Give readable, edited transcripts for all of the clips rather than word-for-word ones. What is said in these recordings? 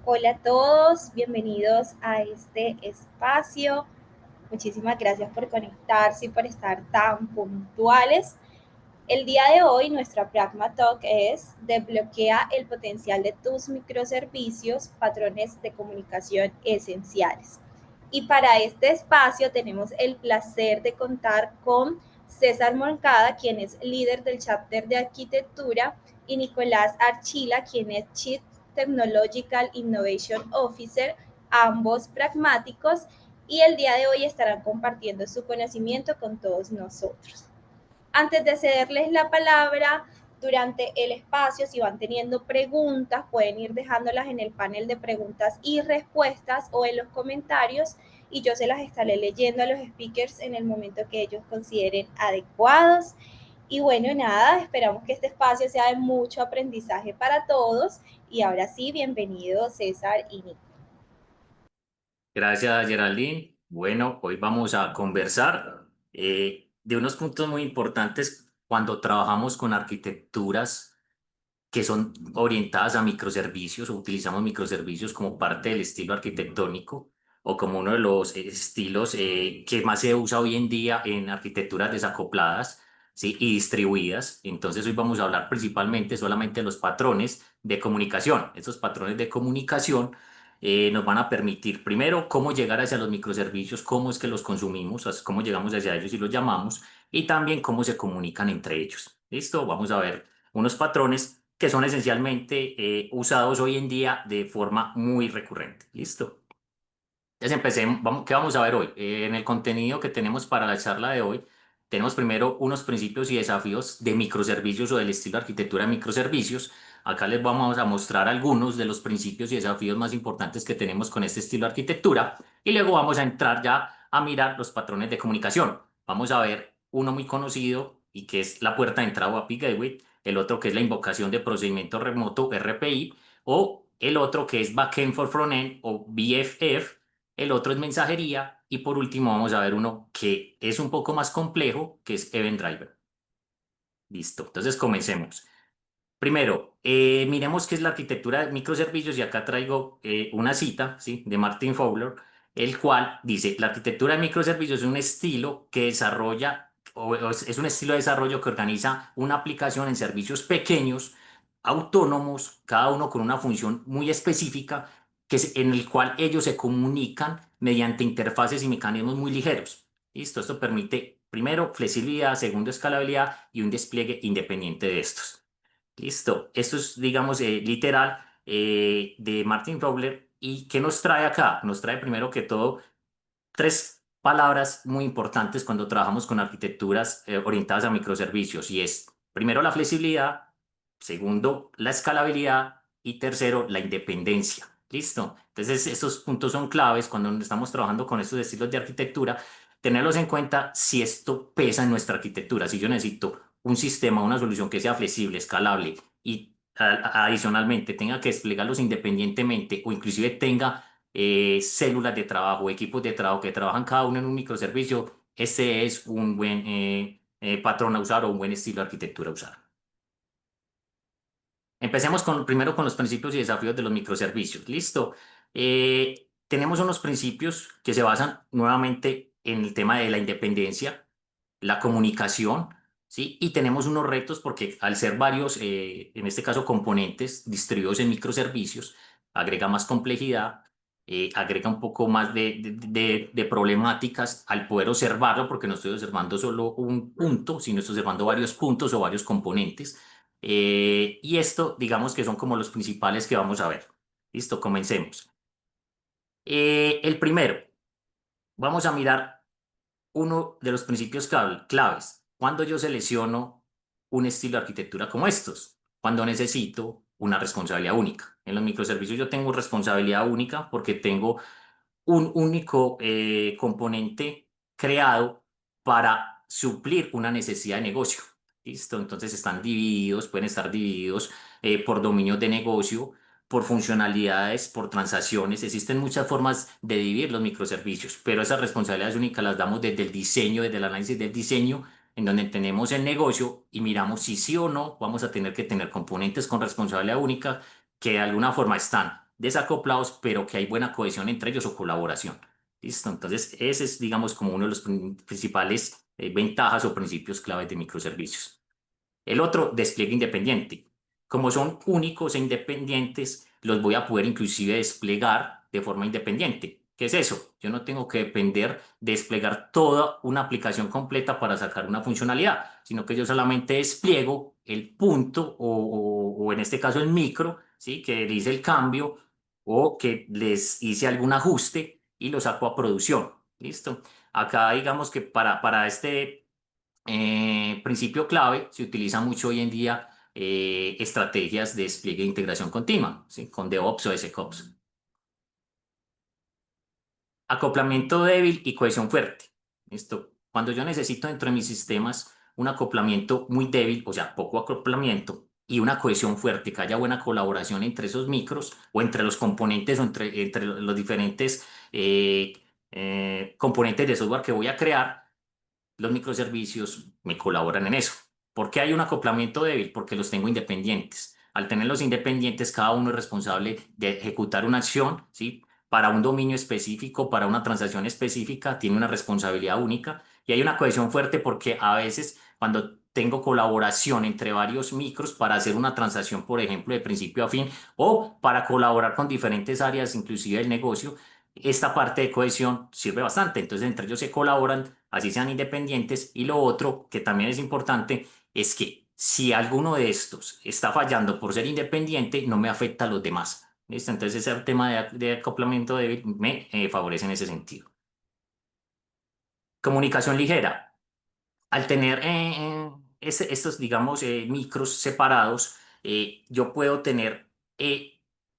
Hola a todos, bienvenidos a este espacio. Muchísimas gracias por conectarse y por estar tan puntuales. El día de hoy nuestra Pragma Talk es desbloquea el potencial de tus microservicios, patrones de comunicación esenciales. Y para este espacio tenemos el placer de contar con César Moncada, quien es líder del chapter de arquitectura, y Nicolás Archila, quien es Chief Technological Innovation Officer, ambos pragmáticos, y el día de hoy estarán compartiendo su conocimiento con todos nosotros. Antes de cederles la palabra, durante el espacio, si van teniendo preguntas, pueden ir dejándolas en el panel de preguntas y respuestas o en los comentarios y yo se las estaré leyendo a los speakers en el momento que ellos consideren adecuados. Y bueno, nada, esperamos que este espacio sea de mucho aprendizaje para todos. Y ahora sí, bienvenido César y Nico. Gracias, Geraldine. Bueno, hoy vamos a conversar de unos puntos muy importantes cuando trabajamos con arquitecturas que son orientadas a microservicios o utilizamos microservicios como parte del estilo arquitectónico o como uno de los estilos que más se usa hoy en día en arquitecturas desacopladas, ¿sí? Y distribuidas. Entonces hoy vamos a hablar principalmente solamente de los patrones de comunicación. Estos patrones de comunicación nos van a permitir, primero, cómo llegar hacia los microservicios, cómo es que los consumimos, cómo llegamos hacia ellos y los llamamos, y también cómo se comunican entre ellos. ¿Listo? Vamos a ver unos patrones que son esencialmente usados hoy en día de forma muy recurrente. ¿Listo? Entonces empecemos, ¿qué vamos a ver hoy? En el contenido que tenemos para la charla de hoy, tenemos primero unos principios y desafíos de microservicios o del estilo de arquitectura de microservicios. Acá les vamos a mostrar algunos de los principios y desafíos más importantes que tenemos con este estilo de arquitectura y luego vamos a entrar ya a mirar los patrones de comunicación. Vamos a ver uno muy conocido y que es la puerta de entrada o API Gateway, el otro que es la invocación de procedimiento remoto RPI o el otro que es Backend for Frontend o BFF, el otro es mensajería y por último vamos a ver uno que es un poco más complejo, que es Event Driver. Listo, entonces comencemos. Primero, miremos qué es la arquitectura de microservicios y acá traigo una cita, ¿sí? De Martin Fowler, el cual dice, la arquitectura de microservicios es un estilo que desarrolla, o es un estilo de desarrollo que organiza una aplicación en servicios pequeños, autónomos, cada uno con una función muy específica, en el cual ellos se comunican mediante interfaces y mecanismos muy ligeros. ¿Listo? Esto permite, primero, flexibilidad, segundo, escalabilidad y un despliegue independiente de estos. Listo. Esto es, digamos, literal de Martin Fowler. ¿Y qué nos trae acá? Nos trae primero que todo tres palabras muy importantes cuando trabajamos con arquitecturas orientadas a microservicios y es, primero, la flexibilidad, segundo, la escalabilidad y tercero, la independencia. ¿Listo? Entonces, estos puntos son claves cuando estamos trabajando con estos estilos de arquitectura, tenerlos en cuenta si esto pesa en nuestra arquitectura, si yo necesito un sistema, una solución que sea flexible, escalable y adicionalmente tenga que desplegarlos independientemente o inclusive tenga células de trabajo, equipos de trabajo que trabajan cada uno en un microservicio, este es un buen patrón a usar o un buen estilo de arquitectura a usar. Empecemos primero con los principios y desafíos de los microservicios. Listo. Tenemos unos principios que se basan nuevamente en el tema de la independencia, la comunicación, ¿sí? Y tenemos unos retos porque al ser varios, en este caso componentes distribuidos en microservicios, agrega más complejidad, agrega un poco más de problemáticas al poder observarlo, porque no estoy observando solo un punto, sino estoy observando varios puntos o varios componentes. Y esto, digamos que son como los principales que vamos a ver. Listo, comencemos. El primero, vamos a mirar uno de los principios claves. Cuando yo selecciono un estilo de arquitectura como estos, cuando necesito una responsabilidad única. En los microservicios yo tengo responsabilidad única porque tengo un único componente creado para suplir una necesidad de negocio. ¿Listo? Entonces están divididos, pueden estar divididos por dominios de negocio, por funcionalidades, por transacciones. Existen muchas formas de dividir los microservicios, pero esas responsabilidades únicas las damos desde el diseño, desde el análisis del diseño, en donde tenemos el negocio y miramos si sí o no vamos a tener que tener componentes con responsabilidad única que de alguna forma están desacoplados, pero que hay buena cohesión entre ellos o colaboración. ¿Listo? Entonces, ese es, digamos, como uno de los principales ventajas o principios claves de microservicios. El otro, despliegue independiente. Como son únicos e independientes, los voy a poder inclusive desplegar de forma independiente. ¿Qué es eso? Yo no tengo que depender de desplegar toda una aplicación completa para sacar una funcionalidad, sino que yo solamente despliego el punto o en este caso el micro, ¿sí? Que le hice el cambio o que les hice algún ajuste y lo saco a producción. ¿Listo? Acá digamos que para este principio clave, se utiliza mucho hoy en día estrategias de despliegue de integración continua, ¿sí? Con DevOps o SecOps. Acoplamiento débil y cohesión fuerte. ¿Listo? Cuando yo necesito dentro de mis sistemas un acoplamiento muy débil, o sea, poco acoplamiento, y una cohesión fuerte, que haya buena colaboración entre esos micros o entre los componentes o entre los diferentes componentes de software que voy a crear, los microservicios me colaboran en eso. ¿Por qué hay un acoplamiento débil? Porque los tengo independientes. Al tenerlos independientes, cada uno es responsable de ejecutar una acción, ¿sí? Para un dominio específico, para una transacción específica, tiene una responsabilidad única y hay una cohesión fuerte porque a veces cuando tengo colaboración entre varios micros para hacer una transacción, por ejemplo, de principio a fin o para colaborar con diferentes áreas, inclusive del negocio, esta parte de cohesión sirve bastante. Entonces, entre ellos se colaboran, así sean independientes. Y lo otro que también es importante es que si alguno de estos está fallando por ser independiente, no me afecta a los demás. ¿Listo? Entonces, ese tema de acoplamiento débil me favorece en ese sentido. Comunicación ligera. Al tener estos, digamos, micros separados, yo puedo tener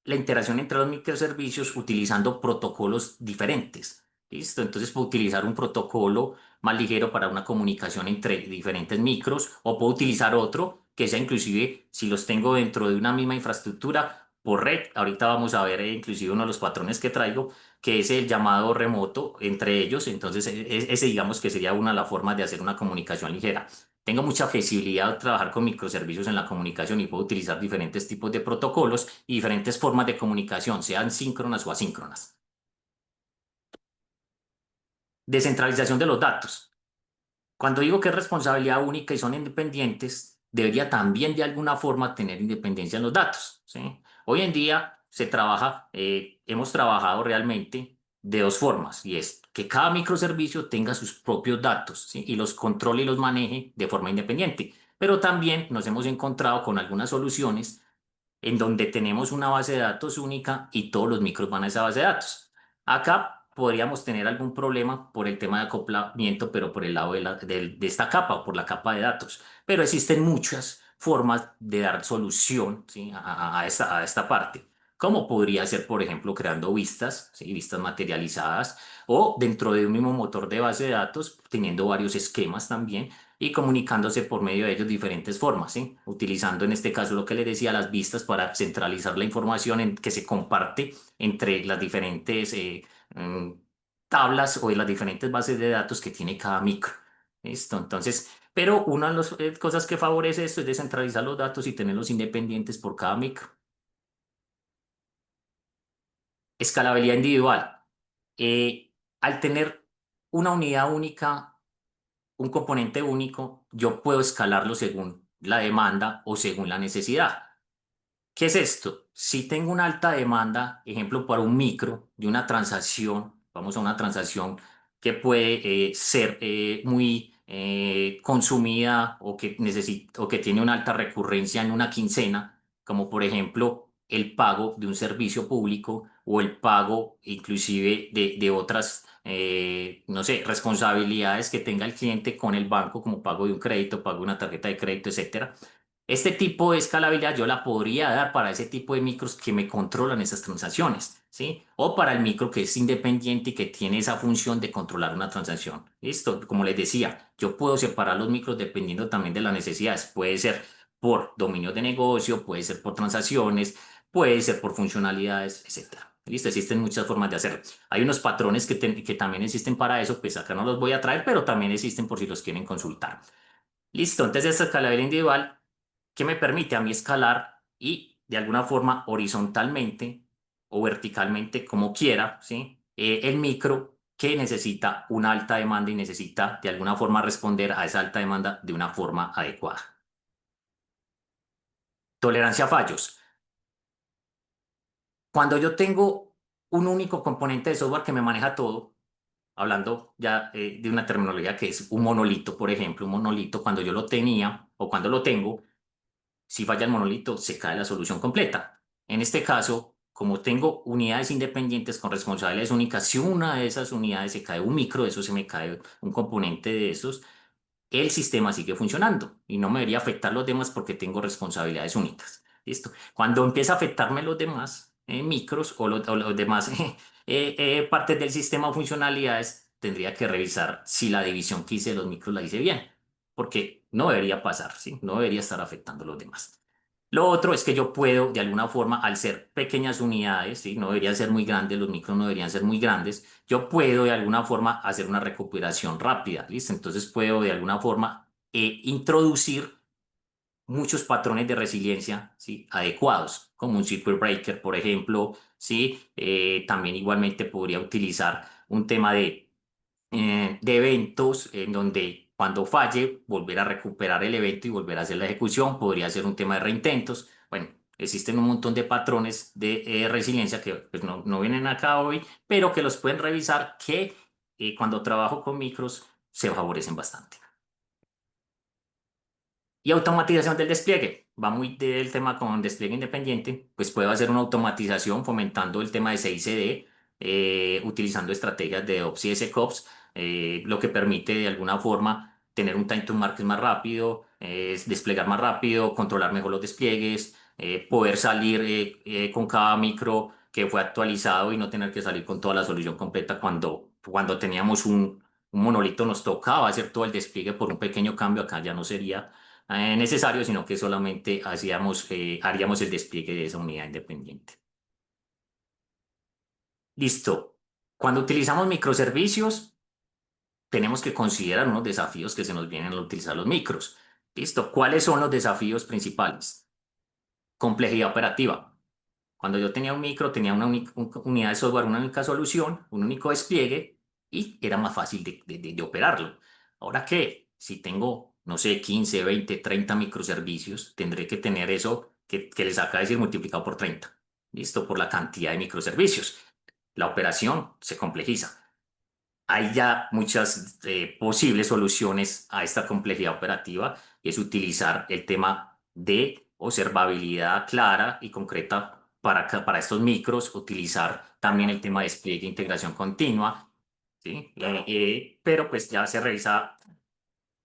la interacción entre los microservicios utilizando protocolos diferentes. ¿Listo? Entonces puedo utilizar un protocolo más ligero para una comunicación entre diferentes micros o puedo utilizar otro que sea inclusive, si los tengo dentro de una misma infraestructura, por red. Ahorita vamos a ver inclusive uno de los patrones que traigo que es el llamado remoto entre ellos. Entonces, ese digamos que sería una de las formas de hacer una comunicación ligera. Tengo mucha flexibilidad de trabajar con microservicios en la comunicación y puedo utilizar diferentes tipos de protocolos y diferentes formas de comunicación, sean síncronas o asíncronas. Descentralización de los datos. Cuando digo que es responsabilidad única y son independientes, debería también de alguna forma tener independencia en los datos, ¿sí? Hoy en día se trabaja, hemos trabajado realmente de dos formas, y es que cada microservicio tenga sus propios datos, ¿sí? Y los controle y los maneje de forma independiente. Pero también nos hemos encontrado con algunas soluciones en donde tenemos una base de datos única y todos los micros van a esa base de datos. Acá podríamos tener algún problema por el tema de acoplamiento, pero por el lado de esta capa, por la capa de datos. Pero existen muchas formas de dar solución, ¿sí? a esta parte. Como podría ser, por ejemplo, creando vistas, ¿sí? Vistas materializadas, o dentro de un mismo motor de base de datos, teniendo varios esquemas también y comunicándose por medio de ellos diferentes formas, ¿sí? Utilizando en este caso lo que les decía, las vistas para centralizar la información que se comparte entre las diferentes mm, tablas o de las diferentes bases de datos que tiene cada micro. ¿Listo? Entonces, pero una de las cosas que favorece esto es descentralizar los datos y tenerlos independientes por cada micro. Escalabilidad individual. Al tener una unidad única, un componente único, yo puedo escalarlo según la demanda o según la necesidad. ¿Qué es esto? Si tengo una alta demanda, ejemplo, para un micro de una transacción, vamos a una transacción que puede ser muy consumida o que necesita o que tiene una alta recurrencia en una quincena, como por ejemplo el pago de un servicio público o el pago inclusive de otras, no sé, responsabilidades que tenga el cliente con el banco, como pago de un crédito, pago de una tarjeta de crédito, etcétera. Este tipo de escalabilidad yo la podría dar para ese tipo de micros que me controlan esas transacciones, ¿sí? O para el micro que es independiente y que tiene esa función de controlar una transacción. ¿Listo? Como les decía, yo puedo separar los micros dependiendo también de las necesidades. Puede ser por dominio de negocio, puede ser por transacciones, puede ser por funcionalidades, etcétera. ¿Listo? Existen muchas formas de hacerlo. Hay unos patrones que también existen para eso, pues acá no los voy a traer, pero también existen por si los quieren consultar. Listo, entonces esta escalabilidad individual que me permite a mí escalar y de alguna forma horizontalmente o verticalmente, como quiera, ¿sí? El micro que necesita una alta demanda y necesita de alguna forma responder a esa alta demanda de una forma adecuada. Tolerancia a fallos. Cuando yo tengo un único componente de software que me maneja todo, hablando ya de una terminología que es un monolito, por ejemplo, un monolito, cuando yo lo tenía o cuando lo tengo, si falla el monolito, se cae la solución completa. En este caso, como tengo unidades independientes con responsabilidades únicas, si una de esas unidades se cae, un micro de eso se me cae, un componente de esos, el sistema sigue funcionando y no me debería afectar los demás porque tengo responsabilidades únicas. ¿Listo? Cuando empieza a afectarme los demás micros o los demás partes del sistema o funcionalidades, tendría que revisar si la división que hice de los micros la hice bien, porque no debería pasar, ¿sí? No debería estar afectando a los demás. Lo otro es que yo puedo, de alguna forma, al ser pequeñas unidades, ¿sí? No deberían ser muy grandes, los micros no deberían ser muy grandes, yo puedo de alguna forma hacer una recuperación rápida, ¿listo? Entonces puedo de alguna forma introducir muchos patrones de resiliencia, ¿sí? Adecuados, como un circuit breaker, por ejemplo, ¿sí? También igualmente podría utilizar un tema de eventos en donde cuando falle, volver a recuperar el evento y volver a hacer la ejecución. Podría ser un tema de reintentos. Bueno, existen un montón de patrones de resiliencia que pues, no vienen acá hoy, pero que los pueden revisar que cuando trabajo con micros se favorecen bastante. Y automatización del despliegue. Va muy del tema con despliegue independiente, pues puedo hacer una automatización fomentando el tema de CI/CD, utilizando estrategias de Ops y SecOps, lo que permite de alguna forma tener un time to market más rápido, desplegar más rápido, controlar mejor los despliegues, poder salir con cada micro que fue actualizado y no tener que salir con toda la solución completa cuando teníamos un monolito nos tocaba hacer todo el despliegue por un pequeño cambio, acá ya no sería necesario, sino que solamente haríamos el despliegue de esa unidad independiente. Listo. Cuando utilizamos microservicios, tenemos que considerar unos desafíos que se nos vienen al utilizar los micros. Listo. ¿Cuáles son los desafíos principales? Complejidad operativa. Cuando yo tenía un micro, tenía una unidad de software, una única solución, un único despliegue y era más fácil de operarlo. Ahora que si tengo, no sé, 15, 20, 30 microservicios, tendré que tener eso que les acaba de decir multiplicado por 30. ¿Listo? Por la cantidad de microservicios. La operación se complejiza. Hay ya muchas posibles soluciones a esta complejidad operativa y es utilizar el tema de observabilidad clara y concreta para estos micros, utilizar también el tema de despliegue e integración continua, ¿sí? Pero pues ya se revisa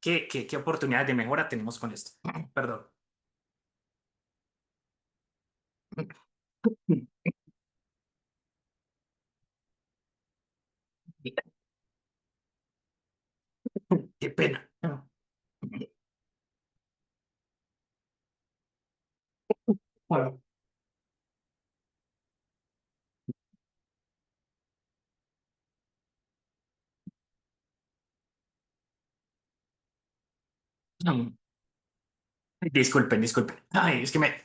qué oportunidades de mejora tenemos con esto. Perdón. Qué pena. Bueno. Disculpen, disculpen. Ay, es que me...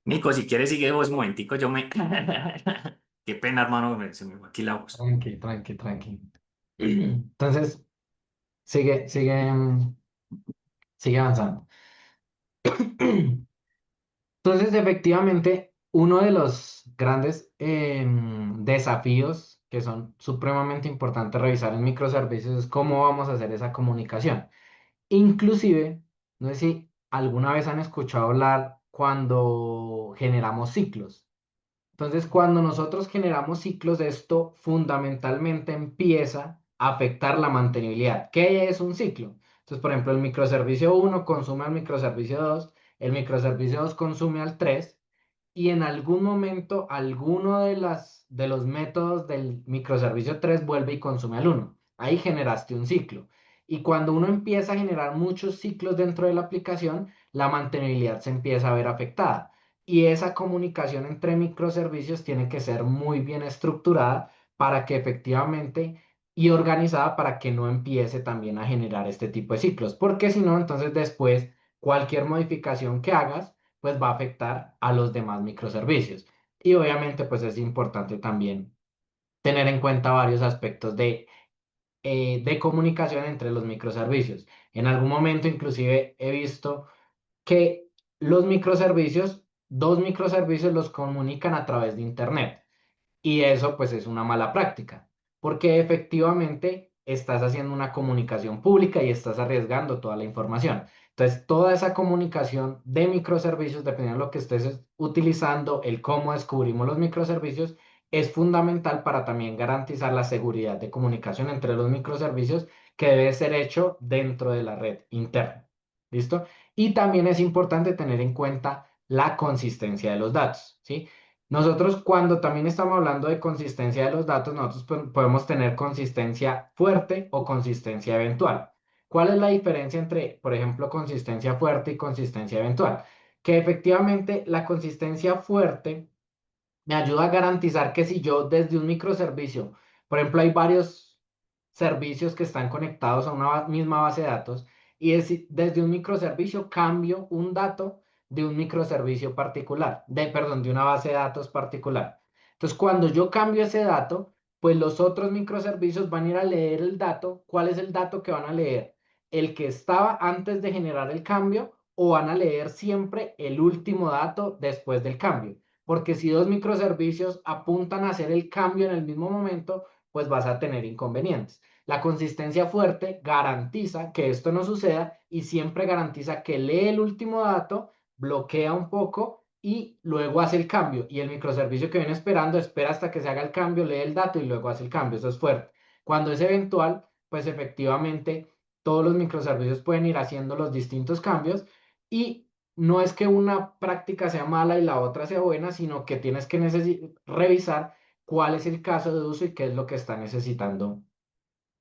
Nico, si quieres sigue vos un momentico, yo me... Qué pena, hermano, se me fue aquí la voz. Tranqui, tranqui, tranqui. Entonces, sigue avanzando. Entonces, efectivamente, uno de los grandes desafíos que son supremamente importantes revisar en microservicios es cómo vamos a hacer esa comunicación. Inclusive, no sé si alguna vez han escuchado hablar cuando generamos ciclos. Entonces, cuando nosotros generamos ciclos, esto fundamentalmente empieza a afectar la mantenibilidad. ¿Qué es un ciclo? Entonces, por ejemplo, el microservicio uno consume al microservicio 2, el microservicio 2 consume al 3 y en algún momento alguno de los métodos del microservicio 3 vuelve y consume al uno. Ahí generaste un ciclo. Y cuando uno empieza a generar muchos ciclos dentro de la aplicación, la mantenibilidad se empieza a ver afectada. Y esa comunicación entre microservicios tiene que ser muy bien estructurada para que efectivamente y organizada para que no empiece también a generar este tipo de ciclos. Porque si no, entonces después cualquier modificación que hagas, pues va a afectar a los demás microservicios. Y obviamente pues es importante también tener en cuenta varios aspectos de comunicación entre los microservicios. En algún momento inclusive he visto que los microservicios, dos microservicios los comunican a través de Internet. Y eso pues es una mala práctica, porque efectivamente estás haciendo una comunicación pública y estás arriesgando toda la información. Entonces, toda esa comunicación de microservicios, dependiendo de lo que estés utilizando, el cómo descubrimos los microservicios, es fundamental para también garantizar la seguridad de comunicación entre los microservicios que debe ser hecho dentro de la red interna. ¿Listo? Y también es importante tener en cuenta la consistencia de los datos, ¿sí? Nosotros cuando también estamos hablando de consistencia de los datos, nosotros podemos tener consistencia fuerte o consistencia eventual. ¿Cuál es la diferencia entre, por ejemplo, consistencia fuerte y consistencia eventual? Que efectivamente la consistencia fuerte me ayuda a garantizar que si yo desde un microservicio, por ejemplo, hay varios servicios que están conectados a una misma base de datos y desde un microservicio cambio un dato de un microservicio particular, perdón, de una base de datos particular. Entonces, cuando yo cambio ese dato, pues los otros microservicios van a ir a leer el dato. ¿Cuál es el dato que van a leer? ¿El que estaba antes de generar el cambio o van a leer siempre el último dato después del cambio? Porque si dos microservicios apuntan a hacer el cambio en el mismo momento, pues vas a tener inconvenientes. La consistencia fuerte garantiza que esto no suceda y siempre garantiza que lee el último dato, bloquea un poco y luego hace el cambio. Y el microservicio que viene esperando espera hasta que se haga el cambio, lee el dato y luego hace el cambio. Eso es fuerte. Cuando es eventual, pues efectivamente todos los microservicios pueden ir haciendo los distintos cambios y no es que una práctica sea mala y la otra sea buena, sino que tienes que revisar cuál es el caso de uso y qué es lo que está necesitando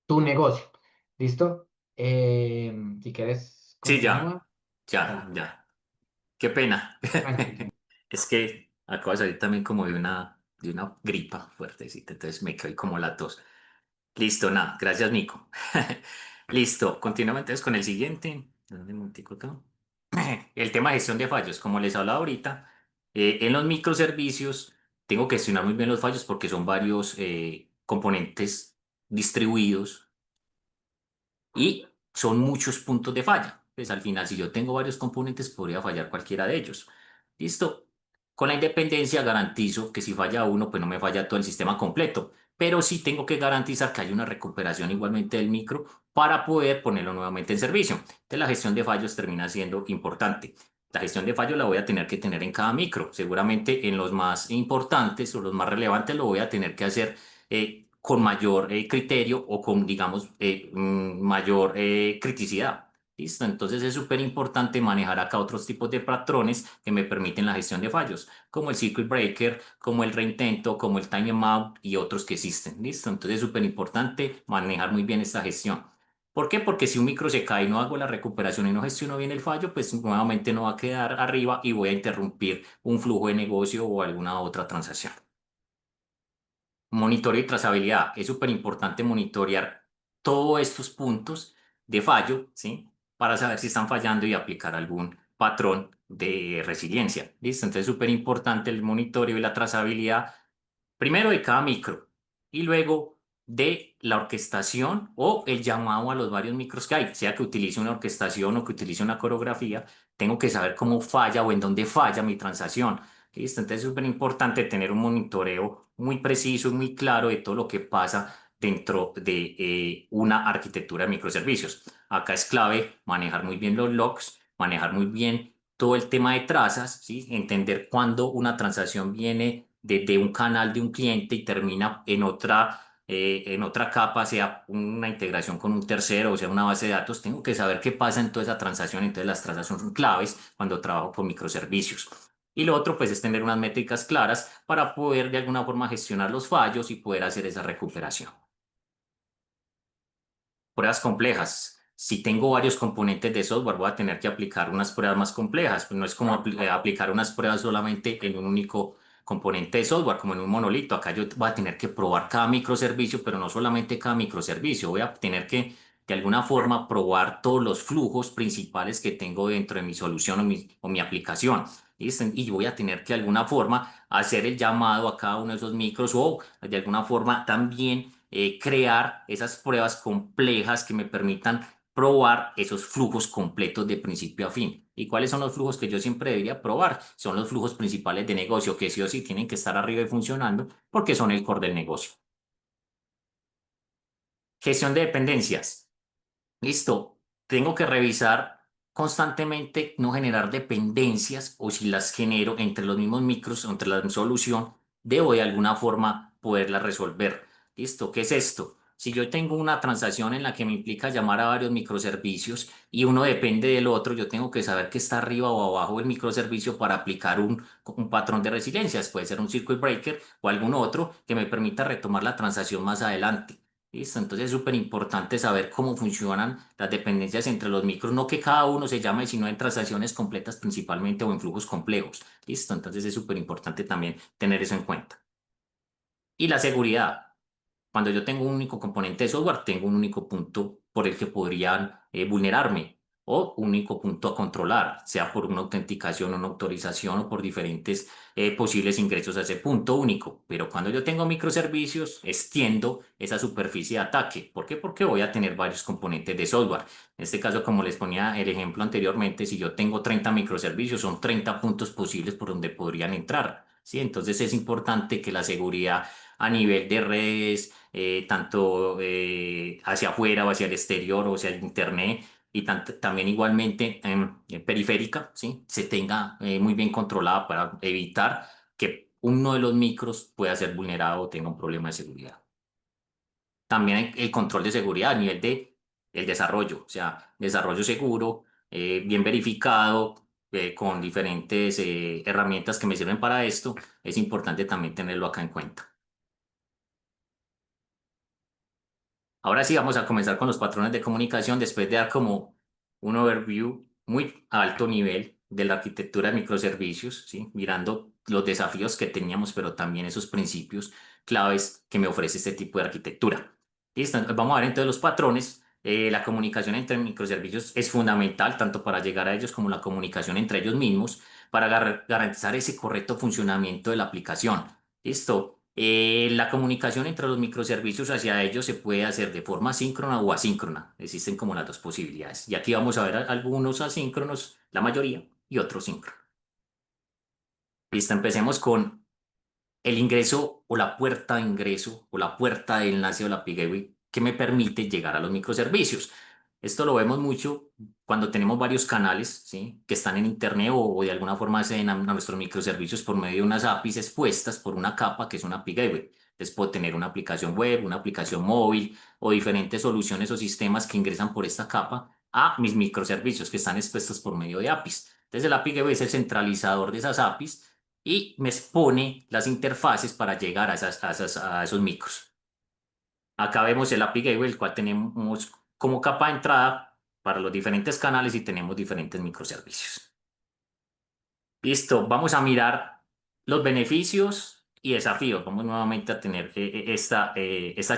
tu negocio. ¿Listo? Si quieres, Sí, ya, continúa. ya, Dale, ya. Qué pena. tranquilo. Es que acabo de salir también como de una gripa fuertecita, entonces me quedé como la tos. Listo, nada, gracias, Nico. Listo, continuamos entonces con el siguiente. Dame un momentico acá. El tema de gestión de fallos, como les hablaba ahorita, en los microservicios tengo que gestionar muy bien los fallos porque son varios componentes distribuidos y son muchos puntos de falla. Pues al final, si yo tengo varios componentes, podría fallar cualquiera de ellos. ¿Listo? Con la independencia garantizo que si falla uno, pues no me falla todo el sistema completo. Pero sí tengo que garantizar que hay una recuperación igualmente del micro para poder ponerlo nuevamente en servicio. Entonces la gestión de fallos termina siendo importante. La gestión de fallos la voy a tener que tener en cada micro. Seguramente en los más importantes o los más relevantes lo voy a tener que hacer con mayor criterio o con, digamos, mayor criticidad. ¿Listo? Entonces es súper importante manejar acá otros tipos de patrones que me permiten la gestión de fallos, como el circuit breaker, como el reintento, como el timeout y otros que existen. ¿Listo? Entonces es súper importante manejar muy bien esta gestión. ¿Por qué? Porque si un micro se cae y no hago la recuperación y no gestiono bien el fallo, pues nuevamente no va a quedar arriba y voy a interrumpir un flujo de negocio o alguna otra transacción. Monitoreo y trazabilidad. Es súper importante monitorear todos estos puntos de fallo, ¿sí? Para saber si están fallando y aplicar algún patrón de resiliencia. ¿Listo? Entonces es súper importante el monitoreo y la trazabilidad, primero de cada micro y luego de la orquestación o el llamado a los varios micros que hay, sea que utilice una orquestación o que utilice una coreografía, tengo que saber cómo falla o en dónde falla mi transacción. ¿Listo? Entonces es súper importante tener un monitoreo muy preciso y muy claro de todo lo que pasa dentro de una arquitectura de microservicios. Acá es clave manejar muy bien los logs, manejar muy bien todo el tema de trazas, ¿sí? Entender cuándo una transacción viene de un canal de un cliente y termina en otra capa, sea una integración con un tercero o sea una base de datos, tengo que saber qué pasa en toda esa transacción. Entonces las transacciones son claves cuando trabajo con microservicios. Y lo otro, pues, es tener unas métricas claras para poder de alguna forma gestionar los fallos y poder hacer esa recuperación. Pruebas complejas. Si tengo varios componentes de software, voy a tener que aplicar unas pruebas más complejas. Pues no es como aplicar unas pruebas solamente en un único componente de software, como en un monolito. Acá yo voy a tener que probar cada microservicio, pero no solamente cada microservicio. Voy a tener que, de alguna forma probar todos los flujos principales que tengo dentro de mi solución o mi aplicación. ¿Listo? Y voy a tener que de alguna forma hacer el llamado a cada uno de esos micros o de alguna forma también crear esas pruebas complejas que me permitan probar esos flujos completos de principio a fin. ¿Y cuáles son los flujos que yo siempre debería probar? Son los flujos principales de negocio que sí o sí tienen que estar arriba y funcionando porque son el core del negocio. Gestión de dependencias. Listo. Tengo que revisar constantemente, no generar dependencias o si las genero entre los mismos micros, entre la solución, debo de alguna forma poderlas resolver. Listo. ¿Qué es esto? Si yo tengo una transacción en la que me implica llamar a varios microservicios y uno depende del otro, yo tengo que saber que está arriba o abajo del microservicio para aplicar un patrón de resiliencias. Puede ser un circuit breaker o algún otro que me permita retomar la transacción más adelante. Listo, entonces es súper importante saber cómo funcionan las dependencias entre los micros, no que cada uno se llame, sino en transacciones completas principalmente o en flujos complejos. Listo, entonces es súper importante también tener eso en cuenta. Y la seguridad. Cuando yo tengo un único componente de software, tengo un único punto por el que podrían vulnerarme o un único punto a controlar, sea por una autenticación, una autorización o por diferentes posibles ingresos a ese punto único. Pero cuando yo tengo microservicios, extiendo esa superficie de ataque. ¿Por qué? Porque voy a tener varios componentes de software. En este caso, como les ponía el ejemplo anteriormente, si yo tengo 30 microservicios, son 30 puntos posibles por donde podrían entrar. ¿Sí? Entonces es importante que la seguridad a nivel de redes, tanto hacia afuera o hacia el exterior o hacia el internet y también igualmente periférica, ¿sí? Se tenga muy bien controlada para evitar que uno de los micros pueda ser vulnerado o tenga un problema de seguridad. También el control de seguridad a nivel de el desarrollo, o sea, desarrollo seguro, bien verificado, con diferentes herramientas que me sirven para esto, es importante también tenerlo acá en cuenta. Ahora sí vamos a comenzar con los patrones de comunicación después de dar como un overview muy a alto nivel de la arquitectura de microservicios, ¿sí? Mirando los desafíos que teníamos, pero también esos principios claves que me ofrece este tipo de arquitectura. Listo, vamos a ver entonces los patrones. La comunicación entre microservicios es fundamental tanto para llegar a ellos como la comunicación entre ellos mismos para garantizar ese correcto funcionamiento de la aplicación. ¿Listo? La comunicación entre los microservicios hacia ellos se puede hacer de forma síncrona o asíncrona. Existen como las dos posibilidades. Y aquí vamos a ver algunos asíncronos, la mayoría, y otros síncronos. Listo, empecemos con el ingreso o la puerta de ingreso o la puerta de enlace o la API Gateway que me permite llegar a los microservicios. Esto lo vemos mucho cuando tenemos varios canales, ¿sí? Que están en Internet o de alguna forma acceden a nuestros microservicios por medio de unas APIs expuestas por una capa que es una API Gateway. Entonces puedo tener una aplicación web, una aplicación móvil o diferentes soluciones o sistemas que ingresan por esta capa a mis microservicios que están expuestos por medio de APIs. Entonces el API Gateway es el centralizador de esas APIs y me expone las interfaces para llegar a esos micros. Acá vemos el API Gateway, el cual tenemos como capa de entrada para los diferentes canales y tenemos diferentes microservicios. Listo, vamos a mirar los beneficios y desafíos. Vamos nuevamente a tener esta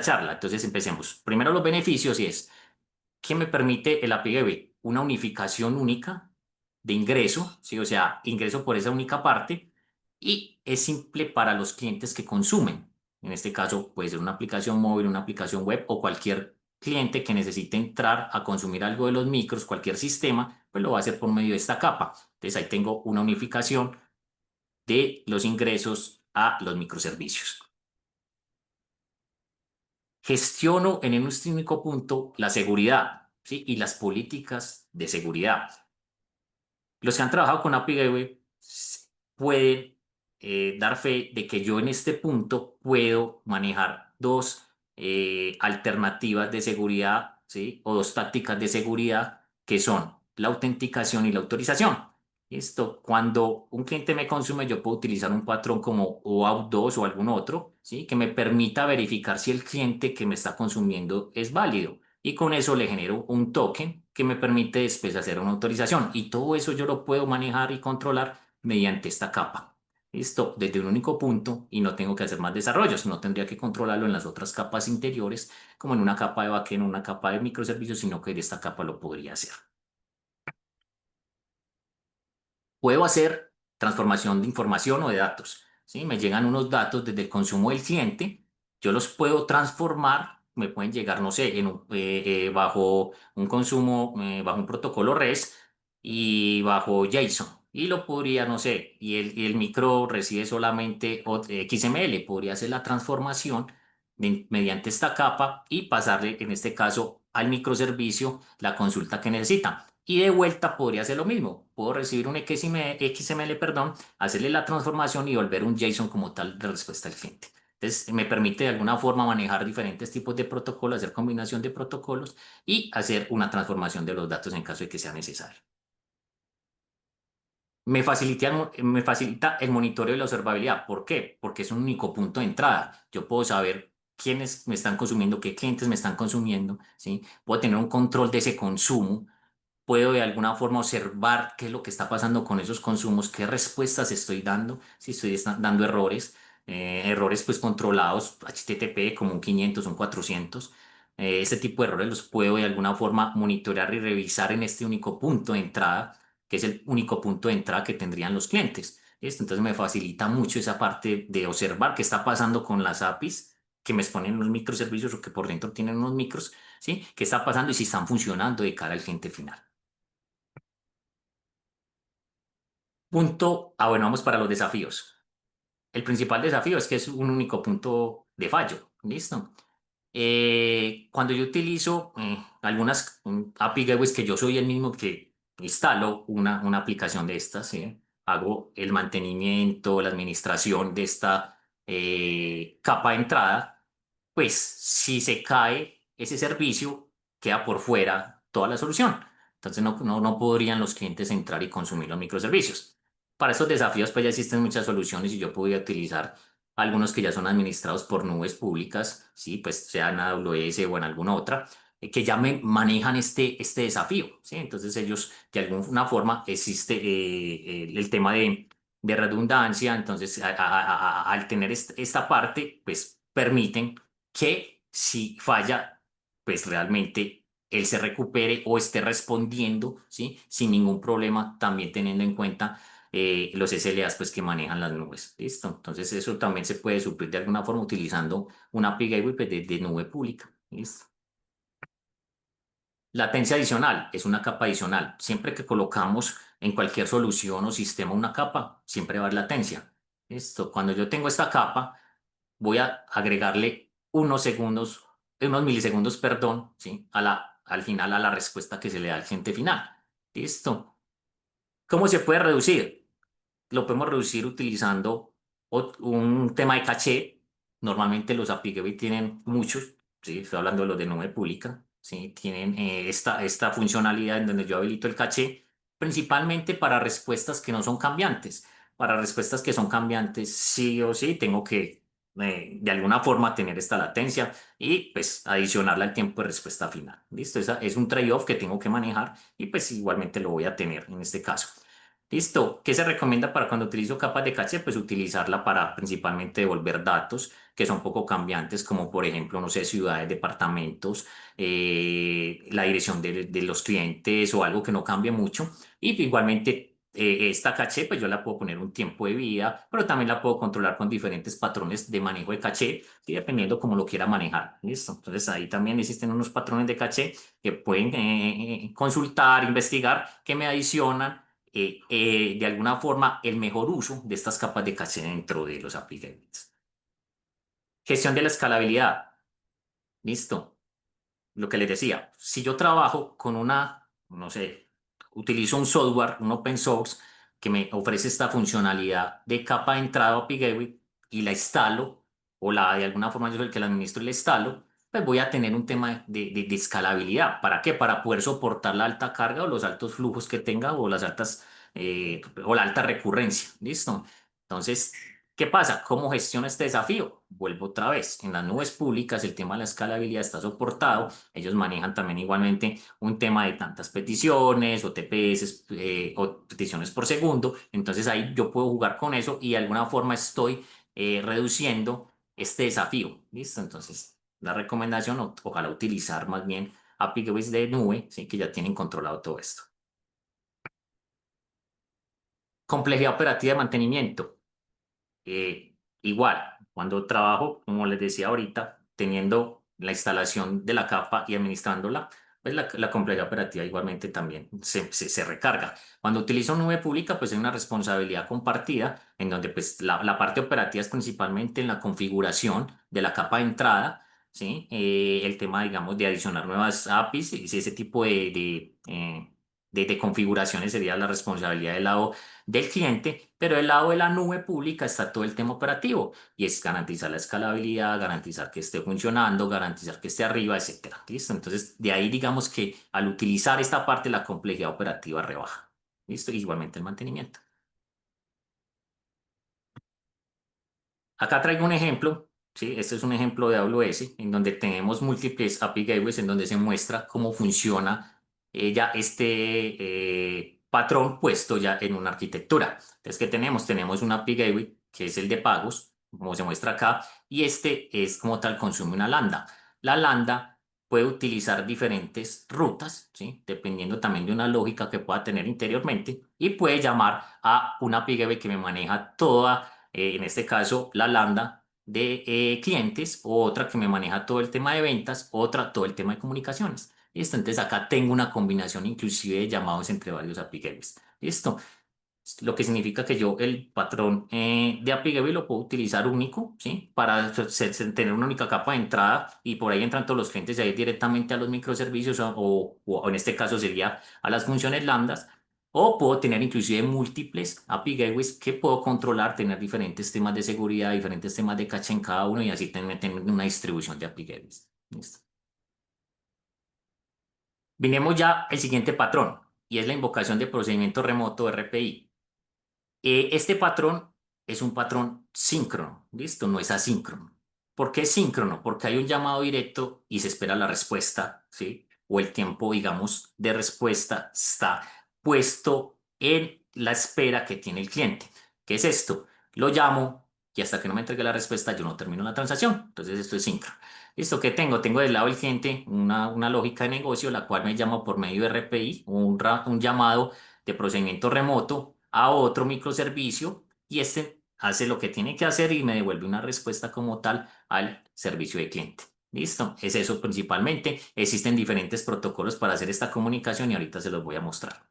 charla. Entonces empecemos. Primero los beneficios y es que me permite el API Gateway una unificación única de ingreso, ¿sí? O sea, ingreso por esa única parte y es simple para los clientes que consumen. En este caso puede ser una aplicación móvil, una aplicación web o cualquier cliente que necesite entrar a consumir algo de los micros, cualquier sistema, pues lo va a hacer por medio de esta capa. Entonces ahí tengo una unificación de los ingresos a los microservicios. Gestiono en un único punto la seguridad, ¿sí? Y las políticas de seguridad. Los que han trabajado con API Gateway pueden dar fe de que yo en este punto puedo manejar dos alternativas de seguridad, ¿sí? O dos tácticas de seguridad que son la autenticación y la autorización. Esto, cuando un cliente me consume, yo puedo utilizar un patrón como OAuth 2 o algún otro, ¿sí? Que me permita verificar si el cliente que me está consumiendo es válido y con eso le genero un token que me permite después hacer una autorización y todo eso yo lo puedo manejar y controlar mediante esta capa. Listo, desde un único punto y no tengo que hacer más desarrollos, no tendría que controlarlo en las otras capas interiores, como en una capa de backend, en una capa de microservicios, sino que de esta capa lo podría hacer. Puedo hacer transformación de información o de datos, ¿sí? Me llegan unos datos desde el consumo del cliente, yo los puedo transformar, me pueden llegar, no sé, bajo un consumo, bajo un protocolo REST y bajo JSON. Y lo podría, no sé, y el micro recibe solamente XML, podría hacer la transformación mediante esta capa y pasarle, en este caso, al microservicio la consulta que necesita. Y de vuelta podría hacer lo mismo. Puedo recibir un XML, perdón, hacerle la transformación y volver un JSON como tal de respuesta al cliente. Entonces, me permite de alguna forma manejar diferentes tipos de protocolos, hacer combinación de protocolos y hacer una transformación de los datos en caso de que sea necesario. Me facilita el monitoreo y la observabilidad. ¿Por qué? Porque es un único punto de entrada. Yo puedo saber quiénes me están consumiendo, qué clientes me están consumiendo, ¿sí? Puedo tener un control de ese consumo, puedo de alguna forma observar qué es lo que está pasando con esos consumos, qué respuestas estoy dando, si estoy dando errores, errores pues controlados, HTTP como un 500, un 400. Este tipo de errores los puedo de alguna forma monitorear y revisar en este único punto de entrada, que es el único punto de entrada que tendrían los clientes. ¿Listo? Entonces me facilita mucho esa parte de observar qué está pasando con las APIs que me exponen los microservicios o que por dentro tienen unos micros, ¿sí? ¿Qué está pasando y si están funcionando de cara al cliente final? Bueno, vamos para los desafíos. El principal desafío es que es un único punto de fallo. ¿Listo? Cuando yo utilizo algunas API gateways que yo soy el mismo que instalo una aplicación de estas, ¿sí? Hago el mantenimiento, la administración de esta capa de entrada, pues si se cae ese servicio, queda por fuera toda la solución. Entonces no podrían los clientes entrar y consumir los microservicios. Para estos desafíos, pues ya existen muchas soluciones y yo podría utilizar algunos que ya son administrados por nubes públicas, sí, pues sea en AWS o en alguna otra, que ya manejan este desafío, ¿sí? Entonces ellos, de alguna forma, existe el tema de redundancia, entonces al tener esta parte, pues permiten que si falla, pues realmente él se recupere o esté respondiendo, ¿sí? Sin ningún problema, también teniendo en cuenta los SLAs pues, que manejan las nubes. ¿Listo? Entonces eso también se puede suplir de alguna forma utilizando una API Gateway pues, de nube pública. ¿Listo? Latencia adicional es una capa adicional. Siempre que colocamos en cualquier solución o sistema una capa, siempre va a haber latencia. ¿Listo? Cuando yo tengo esta capa, voy a agregarle unos milisegundos, perdón, ¿sí? Al final a la respuesta que se le da al cliente final. ¿Listo? ¿Cómo se puede reducir? Lo podemos reducir utilizando un tema de caché. Normalmente los API Gateway tienen muchos, ¿sí? Estoy hablando de los de nube pública, ¿sí? Tienen esta funcionalidad en donde yo habilito el caché, principalmente para respuestas que no son cambiantes. Para respuestas que son cambiantes, sí o sí, tengo que de alguna forma tener esta latencia y pues adicionarla al tiempo de respuesta final. ¿Listo? Esa es un trade-off que tengo que manejar y pues igualmente lo voy a tener en este caso. Listo. ¿Qué se recomienda para cuando utilizo capas de caché? Pues utilizarla para principalmente devolver datos que son poco cambiantes, como por ejemplo, no sé, ciudades, departamentos, la dirección de los clientes o algo que no cambie mucho. Y igualmente esta caché, pues yo la puedo poner un tiempo de vida, pero también la puedo controlar con diferentes patrones de manejo de caché, y dependiendo cómo lo quiera manejar. ¿Listo? Entonces ahí también existen unos patrones de caché que pueden consultar, investigar, que me adicionan de alguna forma el mejor uso de estas capas de caché dentro de los aplicativos. Gestión de la escalabilidad. Listo. Lo que les decía, si yo trabajo con no sé, utilizo un software, un open source, que me ofrece esta funcionalidad de capa de entrada a API Gateway y la instalo, o de alguna forma yo soy el que la administro y la instalo, pues voy a tener un tema de escalabilidad. ¿Para qué? Para poder soportar la alta carga o los altos flujos que tenga o o la alta recurrencia. ¿Listo? Entonces, ¿Qué pasa? ¿Cómo gestiono este desafío? Vuelvo otra vez. En las nubes públicas el tema de la escalabilidad está soportado. Ellos manejan también igualmente un tema de tantas peticiones o TPS o peticiones por segundo. Entonces ahí yo puedo jugar con eso y de alguna forma estoy reduciendo este desafío. ¿Listo? Entonces la recomendación, ojalá utilizar más bien API Gateways de nube, ¿sí? Que ya tienen controlado todo esto. Complejidad operativa de mantenimiento. Igual, cuando trabajo, como les decía ahorita, teniendo la instalación de la capa y administrándola, pues la complejidad operativa igualmente también se recarga. Cuando utilizo nube pública, pues hay una responsabilidad compartida en donde pues la parte operativa es principalmente en la configuración de la capa de entrada, ¿sí? El tema, digamos, de adicionar nuevas APIs y si ese tipo de configuraciones sería la responsabilidad del lado del cliente, pero del lado de la nube pública está todo el tema operativo y es garantizar la escalabilidad, garantizar que esté funcionando, garantizar que esté arriba, etcétera. ¿Listo? Entonces, de ahí digamos que al utilizar esta parte, la complejidad operativa rebaja. ¿Listo? Igualmente el mantenimiento. Acá traigo un ejemplo, ¿sí? Este es un ejemplo de AWS en donde tenemos múltiples API Gateways en donde se muestra cómo funciona ya este patrón puesto ya en una arquitectura. Entonces, ¿qué tenemos? Tenemos un API Gateway que es el de pagos, como se muestra acá, y este es como tal consume una lambda. La lambda puede utilizar diferentes rutas, ¿sí? Dependiendo también de una lógica que pueda tener interiormente, y puede llamar a una API Gateway que me maneja toda en este caso la lambda de clientes, o otra que me maneja todo el tema de ventas, otra todo el tema de comunicaciones. ¿Listo? Entonces acá tengo una combinación inclusive de llamados entre varios API gateways. ¿Listo? Lo que significa que yo el patrón de API Gateway lo puedo utilizar único, ¿sí? Para tener una única capa de entrada y por ahí entran todos los clientes y ahí directamente a los microservicios o en este caso sería a las funciones lambdas. O puedo tener inclusive múltiples API Gateways que puedo controlar, tener diferentes temas de seguridad, diferentes temas de caché en cada uno y así tener una distribución de API Gateways. ¿Listo? Vinemos ya al siguiente patrón y es la invocación de procedimiento remoto RPI. Este patrón es un patrón síncrono, ¿listo? No es asíncrono. ¿Por qué es síncrono? Porque hay un llamado directo y se espera la respuesta, ¿sí? O el tiempo, digamos, de respuesta está puesto en la espera que tiene el cliente. ¿Qué es esto? Lo llamo y hasta que no me entregue la respuesta yo no termino la transacción. Entonces esto es síncrono. ¿Listo? ¿Qué tengo? Tengo del lado del cliente una lógica de negocio, la cual me llama por medio de RPI, un llamado de procedimiento remoto a otro microservicio y este hace lo que tiene que hacer y me devuelve una respuesta como tal al servicio de cliente. ¿Listo? Es eso principalmente. Existen diferentes protocolos para hacer esta comunicación y ahorita se los voy a mostrar.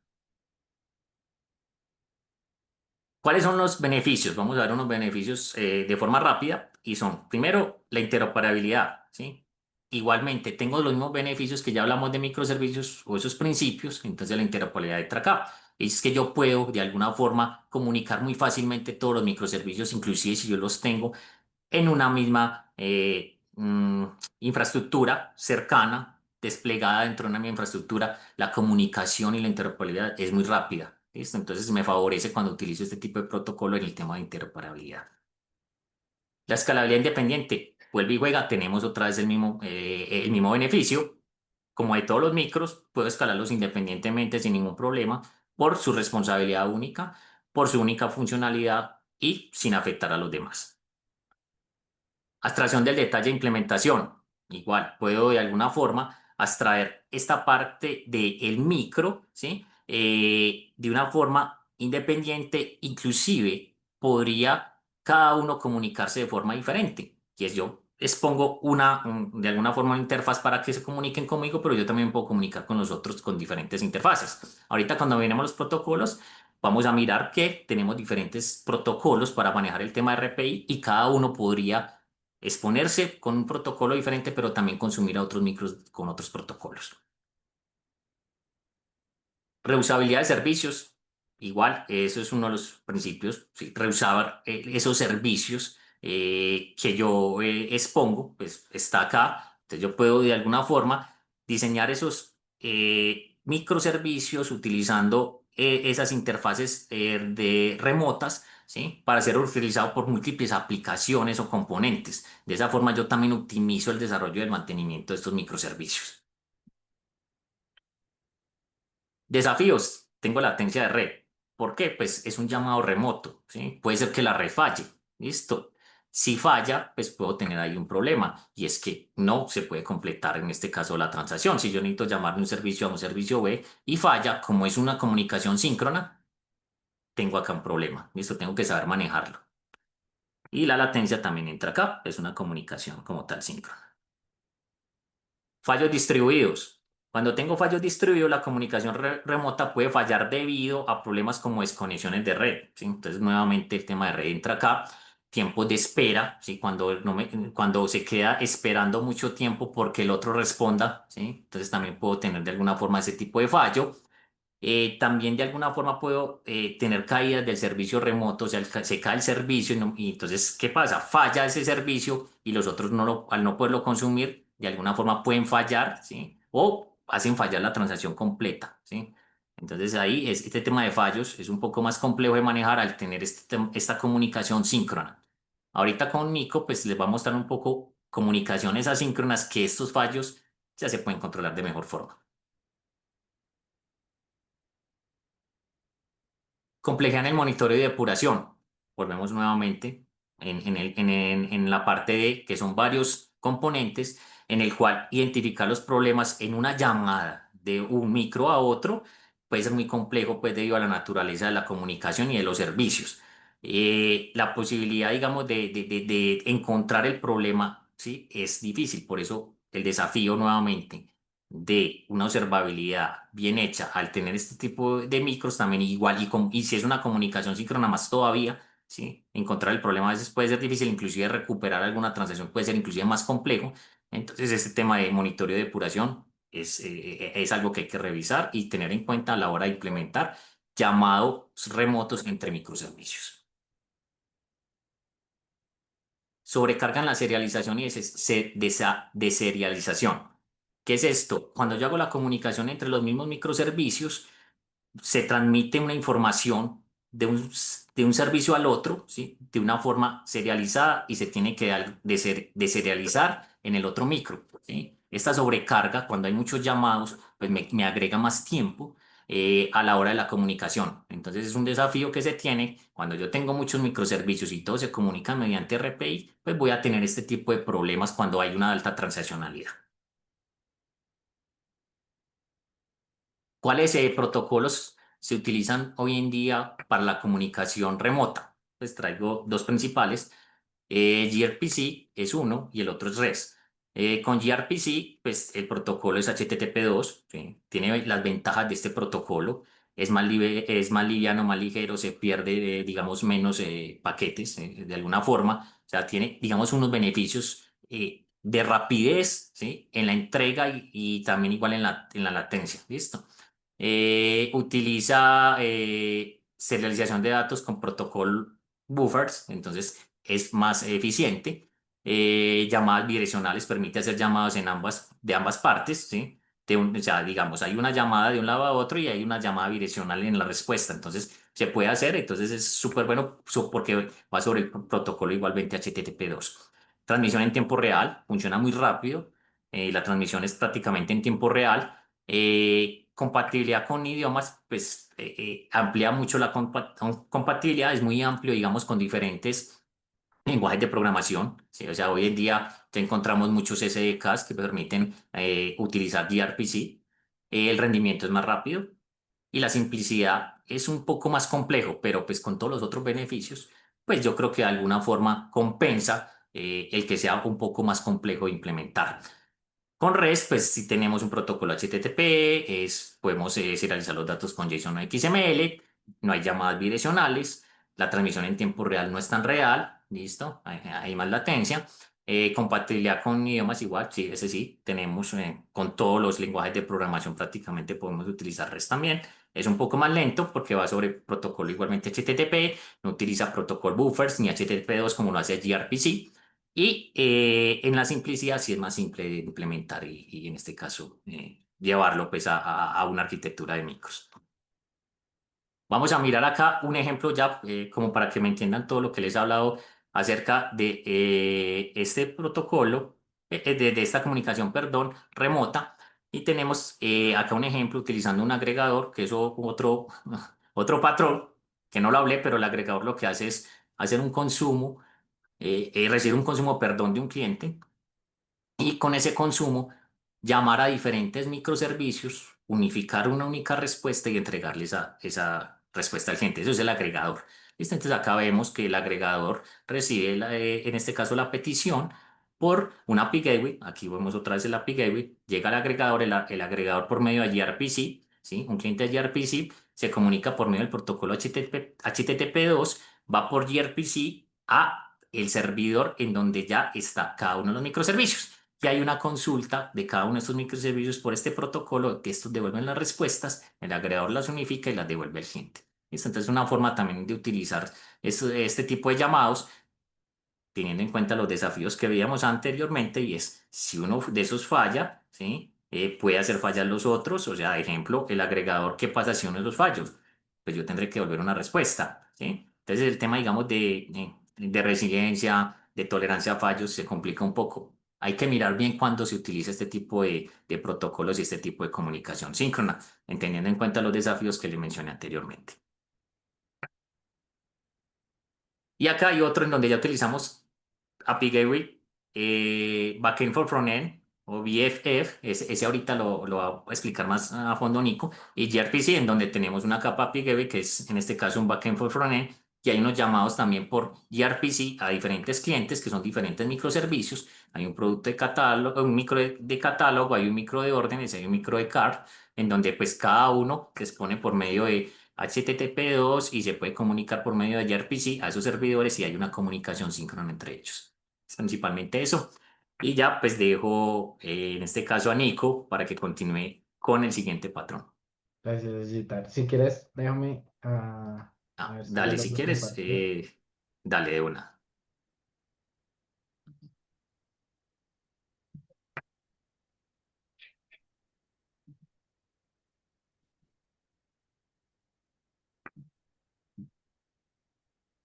¿Cuáles son los beneficios? Vamos a ver unos beneficios de forma rápida y son, primero, la interoperabilidad, ¿sí? Igualmente, tengo los mismos beneficios que ya hablamos de microservicios o esos principios, entonces la interoperabilidad entra acá. Es que yo puedo de alguna forma comunicar muy fácilmente todos los microservicios, inclusive si yo los tengo en una misma infraestructura cercana, desplegada dentro de una misma infraestructura, la comunicación y la interoperabilidad es muy rápida. ¿Listo? Entonces me favorece cuando utilizo este tipo de protocolo en el tema de interoperabilidad. La escalabilidad independiente, vuelve y juega, tenemos otra vez el mismo beneficio. Como de todos los micros, puedo escalarlos independientemente sin ningún problema por su responsabilidad única, por su única funcionalidad y sin afectar a los demás. Abstracción del detalle e implementación. Igual, puedo de alguna forma abstraer esta parte del micro, ¿sí? De una forma independiente, inclusive podría cada uno comunicarse de forma diferente. Y es yo expongo de alguna forma una interfaz para que se comuniquen conmigo, pero yo también puedo comunicar con los otros con diferentes interfaces. Ahorita cuando miremos los protocolos, vamos a mirar que tenemos diferentes protocolos para manejar el tema de RPI y cada uno podría exponerse con un protocolo diferente, pero también consumir a otros micros con otros protocolos. Reusabilidad de servicios, igual, eso es uno de los principios, sí, reusar esos servicios que yo expongo, pues está acá, entonces yo puedo de alguna forma diseñar esos microservicios utilizando esas interfaces de remotas ¿sí? Para ser utilizado por múltiples aplicaciones o componentes. De esa forma yo también optimizo el desarrollo y el mantenimiento de estos microservicios. Desafíos. Tengo latencia de red. ¿Por qué? Pues es un llamado remoto, ¿sí? Puede ser que la red falle. ¿Listo? Si falla, pues puedo tener ahí un problema y es que no se puede completar en este caso la transacción. Si yo necesito llamar de un servicio a un servicio B y falla, como es una comunicación síncrona, tengo acá un problema. ¿Listo? Tengo que saber manejarlo. Y la latencia también entra acá, es una comunicación como tal síncrona. Fallos distribuidos. Cuando tengo fallos distribuidos, la comunicación remota puede fallar debido a problemas como desconexiones de red, ¿sí? Entonces, nuevamente el tema de red entra acá. Tiempos de espera, ¿sí? Cuando se queda esperando mucho tiempo porque el otro responda, ¿sí? Entonces también puedo tener de alguna forma ese tipo de fallo. También de alguna forma puedo tener caídas del servicio remoto, o sea, se cae el servicio y entonces, ¿qué pasa? Falla ese servicio y los otros al no poderlo consumir, de alguna forma pueden fallar, ¿sí? O hacen fallar la transacción completa, ¿sí? Entonces ahí este tema de fallos es un poco más complejo de manejar al tener esta comunicación síncrona. Ahorita con Nico, pues les va a mostrar un poco comunicaciones asíncronas que estos fallos ya se pueden controlar de mejor forma. Complejidad en el monitoreo y depuración. Volvemos nuevamente en la parte de que son varios componentes en el cual identificar los problemas en una llamada de un micro a otro puede ser muy complejo pues debido a la naturaleza de la comunicación y de los servicios. La posibilidad, digamos, de encontrar el problema, ¿sí? Es difícil. Por eso el desafío nuevamente de una observabilidad bien hecha al tener este tipo de micros también igual y si es una comunicación síncrona más todavía, ¿sí? Encontrar el problema a veces puede ser difícil, inclusive recuperar alguna transacción puede ser inclusive más complejo. Entonces este tema de monitoreo y depuración es algo que hay que revisar y tener en cuenta a la hora de implementar llamados remotos entre microservicios. Sobrecargan la serialización y deserialización. ¿Qué es esto? Cuando yo hago la comunicación entre los mismos microservicios, se transmite una información de un servicio al otro, ¿sí? De una forma serializada y se tiene que deserializar en el otro micro, ¿sí? Esta sobrecarga, cuando hay muchos llamados, pues me agrega más tiempo a la hora de la comunicación. Entonces es un desafío que se tiene cuando yo tengo muchos microservicios y todos se comunican mediante RPI, pues voy a tener este tipo de problemas cuando hay una alta transaccionalidad. ¿Cuáles protocolos se utilizan hoy en día para la comunicación remota? Pues traigo dos principales. gRPC es uno y el otro es REST. Con gRPC, pues el protocolo es HTTP2, ¿sí? Tiene las ventajas de este protocolo. Es más liviano, más ligero, se pierde, digamos, menos paquetes, de alguna forma. O sea, tiene, digamos, unos beneficios de rapidez, ¿sí? En la entrega y también igual en la latencia. ¿Listo? Utiliza serialización de datos con protocolo buffers, entonces es más eficiente. Llamadas bidireccionales permite hacer llamadas de ambas partes, ¿sí? O sea, digamos, hay una llamada de un lado a otro y hay una llamada bidireccional en la respuesta, entonces se puede hacer, entonces es súper bueno porque va sobre el protocolo igualmente HTTP2. Transmisión en tiempo real, funciona muy rápido, la transmisión es prácticamente en tiempo real. Compatibilidad con idiomas, pues amplía mucho la compatibilidad, es muy amplio, digamos, con diferentes lenguajes de programación. ¿Sí? O sea, hoy en día ya encontramos muchos SDKs que permiten utilizar gRPC. El rendimiento es más rápido y la simplicidad es un poco más complejo, pero pues con todos los otros beneficios, pues yo creo que de alguna forma compensa el que sea un poco más complejo de implementar. Con REST, pues si tenemos un protocolo HTTP, podemos serializar los datos con JSON o XML, no hay llamadas bidireccionales, la transmisión en tiempo real no es tan real, listo, hay más latencia. Compatibilidad con idiomas igual, sí, ese sí, tenemos con todos los lenguajes de programación prácticamente podemos utilizar REST también. Es un poco más lento porque va sobre protocolo igualmente HTTP, no utiliza protocolo buffers ni HTTP2 como lo hace gRPC. Y en la simplicidad sí es más simple de implementar y en este caso llevarlo pues a una arquitectura de micros. Vamos a mirar acá un ejemplo ya, como para que me entiendan todo lo que les he hablado acerca de este protocolo, de esta comunicación, perdón, remota. Y tenemos acá un ejemplo utilizando un agregador, que es otro patrón, que no lo hablé, pero el agregador lo que hace es hacer un consumo, recibir un consumo, perdón, de un cliente y con ese consumo llamar a diferentes microservicios, unificar una única respuesta y entregarle esa respuesta al cliente. Eso es el agregador. ¿Listo? Entonces acá vemos que el agregador recibe, en este caso, la petición por una API Gateway. Aquí vemos otra vez el API Gateway. Llega al agregador, el agregador por medio de gRPC, ¿sí? Un cliente de gRPC se comunica por medio del protocolo HTTP2, va por gRPC a el servidor en donde ya está cada uno de los microservicios. Y hay una consulta de cada uno de estos microservicios por este protocolo, que estos devuelven las respuestas, el agregador las unifica y las devuelve al cliente. ¿Listo? Entonces, una forma también de utilizar este tipo de llamados, teniendo en cuenta los desafíos que veíamos anteriormente, y es si uno de esos falla, ¿sí? Puede hacer fallar los otros, o sea, ejemplo, el agregador, ¿qué pasa si uno de los fallos? Pues yo tendré que devolver una respuesta, ¿sí? Entonces, el tema, digamos, de resiliencia, de tolerancia a fallos, se complica un poco. Hay que mirar bien cuando se utiliza este tipo de protocolos y este tipo de comunicación síncrona, teniendo en cuenta los desafíos que le mencioné anteriormente. Y acá hay otro en donde ya utilizamos API Gateway, Backend for Frontend o BFF, ese ahorita lo va a explicar más a fondo Nico, y gRPC, en donde tenemos una capa API Gateway, que es en este caso un Backend for Frontend, y hay unos llamados también por gRPC a diferentes clientes, que son diferentes microservicios. Hay un producto de catálogo, un micro de catálogo, hay un micro de órdenes, hay un micro de cart, en donde pues cada uno responde por medio de HTTP2 y se puede comunicar por medio de gRPC a esos servidores y hay una comunicación síncrona entre ellos. Es principalmente eso. Y ya pues dejo en este caso a Nico para que continúe con el siguiente patrón. Gracias, Gitar. Si quieres, déjame a ver si ya Dale, si logro quieres, compartir. dale de una.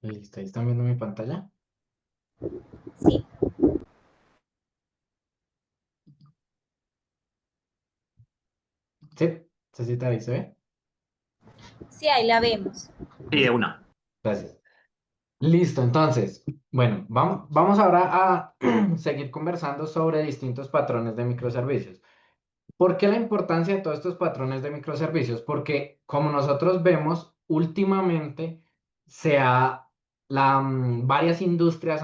Listo, ahí están viendo mi pantalla. Sí, Sí, Cecita, ahí se ve. sí, ahí la vemos. Sí, de una. Gracias. Listo, entonces, bueno, vamos ahora a seguir conversando sobre distintos patrones de microservicios. ¿Por qué la importancia de todos estos patrones de microservicios? Porque como nosotros vemos, últimamente varias industrias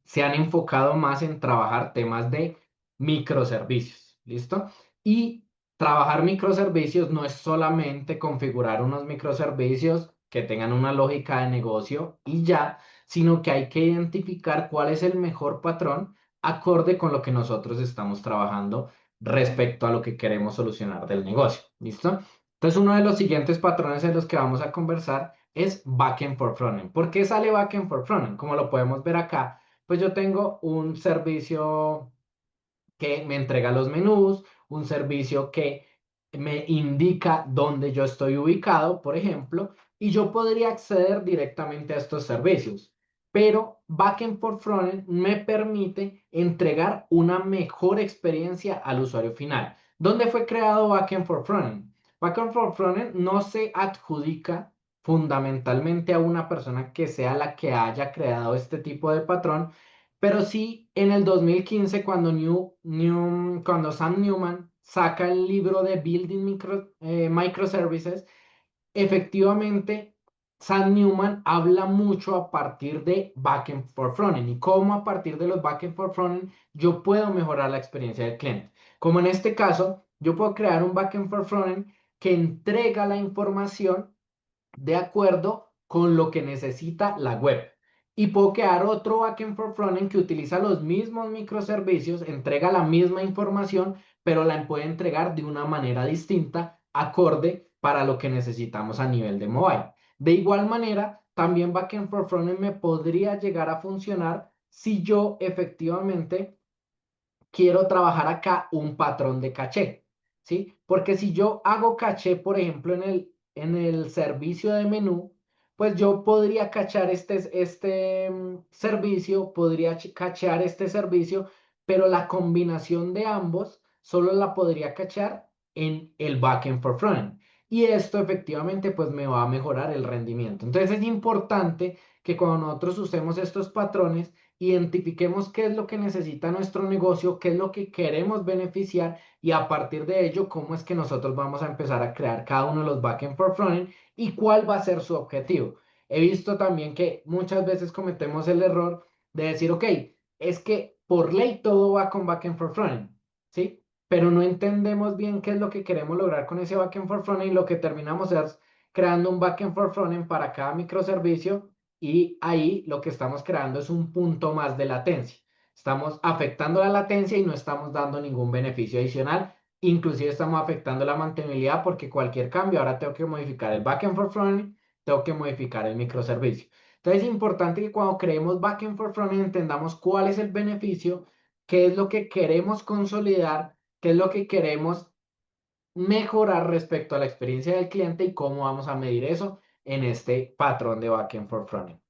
se han enfocado más en trabajar temas de microservicios, ¿listo? Y trabajar microservicios no es solamente configurar unos microservicios que tengan una lógica de negocio y ya, sino que hay que identificar cuál es el mejor patrón acorde con lo que nosotros estamos trabajando respecto a lo que queremos solucionar del negocio. ¿Listo? Entonces, uno de los siguientes patrones en los que vamos a conversar es backend for frontend. ¿Por qué sale backend for frontend? Como lo podemos ver acá, pues yo tengo un servicio que me entrega los menús, un servicio que me indica dónde yo estoy ubicado, por ejemplo, y yo podría acceder directamente a estos servicios. Pero Backend for Frontend me permite entregar una mejor experiencia al usuario final. ¿Dónde fue creado Backend for Frontend? Backend for Frontend no se adjudica fundamentalmente a una persona que sea la que haya creado este tipo de patrón, pero sí, en el 2015, cuando Sam Newman saca el libro de Building Microservices, efectivamente, Sam Newman habla mucho a partir de Backend for Frontend y cómo a partir de los Backend for Frontend yo puedo mejorar la experiencia del cliente. Como en este caso, yo puedo crear un Backend for Frontend que entrega la información de acuerdo con lo que necesita la web. Y puedo crear otro backend for frontend que utiliza los mismos microservicios, entrega la misma información, pero la puede entregar de una manera distinta, acorde para lo que necesitamos a nivel de mobile. De igual manera, también backend for frontend me podría llegar a funcionar si yo efectivamente quiero trabajar acá un patrón de caché, ¿sí? Porque si yo hago caché, por ejemplo, en el servicio de menú, pues yo podría cachar servicio, podría cachear este servicio, pero la combinación de ambos solo la podría cachar en el backend for frontend. Y esto efectivamente pues me va a mejorar el rendimiento. Entonces es importante que cuando nosotros usemos estos patrones, identifiquemos qué es lo que necesita nuestro negocio, qué es lo que queremos beneficiar y a partir de ello, cómo es que nosotros vamos a empezar a crear cada uno de los backend for frontend y cuál va a ser su objetivo. He visto también que muchas veces cometemos el error de decir, ok, es que por ley todo va con backend for frontend, ¿sí? Pero no entendemos bien qué es lo que queremos lograr con ese backend for frontend y lo que terminamos es creando un backend for frontend para cada microservicio y ahí lo que estamos creando es un punto más de latencia. Estamos afectando la latencia y no estamos dando ningún beneficio adicional. Inclusive estamos afectando la mantenibilidad porque cualquier cambio, ahora tengo que modificar el backend for frontend, tengo que modificar el microservicio. Entonces es importante que cuando creemos backend for frontend entendamos cuál es el beneficio, qué es lo que queremos consolidar, qué es lo que queremos mejorar respecto a la experiencia del cliente y cómo vamos a medir eso en este patrón de backend for frontend.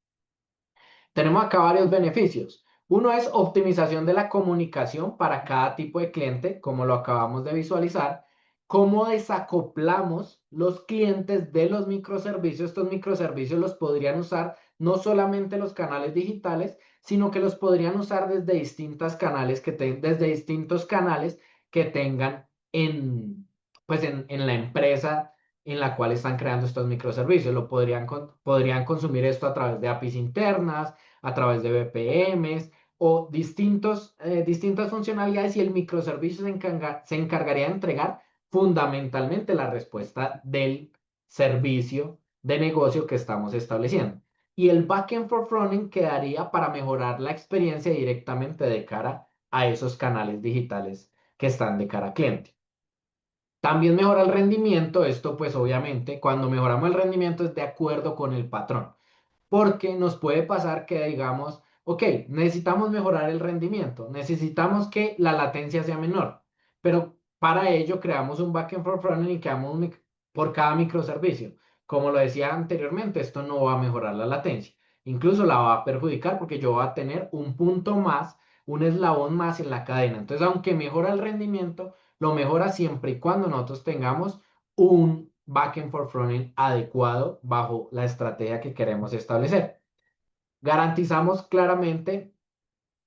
Tenemos acá varios beneficios. Uno es optimización de la comunicación para cada tipo de cliente, como lo acabamos de visualizar. Cómo desacoplamos los clientes de los microservicios. Estos microservicios los podrían usar no solamente los canales digitales, sino que los podrían usar desde desde distintos canales que tengan pues en la empresa en la cual están creando estos microservicios. Podrían consumir esto a través de APIs internas, a través de VPMs o distintas funcionalidades y el microservicio se encargaría de entregar fundamentalmente la respuesta del servicio de negocio que estamos estableciendo. Y el backend for frontend quedaría para mejorar la experiencia directamente de cara a esos canales digitales que están de cara a cliente. También mejora el rendimiento, esto pues obviamente cuando mejoramos el rendimiento es de acuerdo con el patrón porque nos puede pasar que digamos, ok, necesitamos mejorar el rendimiento, necesitamos que la latencia sea menor, pero para ello creamos un backend for frontend y creamos por cada microservicio. Como lo decía anteriormente, esto no va a mejorar la latencia, incluso la va a perjudicar porque yo voy a tener un punto más, un eslabón más en la cadena. Entonces, aunque mejora el rendimiento, lo mejora siempre y cuando nosotros tengamos un backend for frontend adecuado bajo la estrategia que queremos establecer. Garantizamos claramente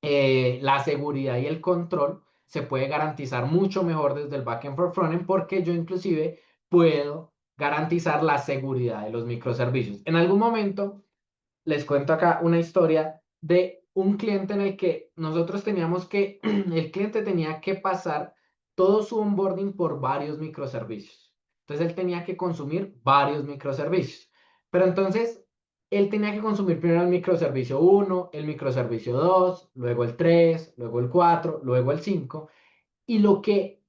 la seguridad y el control. Se puede garantizar mucho mejor desde el backend for frontend porque yo inclusive puedo garantizar la seguridad de los microservicios. En algún momento les cuento acá una historia de un cliente en el que nosotros teníamos que, el cliente tenía que pasar todo su onboarding por varios microservicios. Entonces él tenía que consumir varios microservicios. Pero entonces él tenía que consumir primero el microservicio 1, el microservicio 2, luego el 3, luego el 4, luego el 5. Y lo que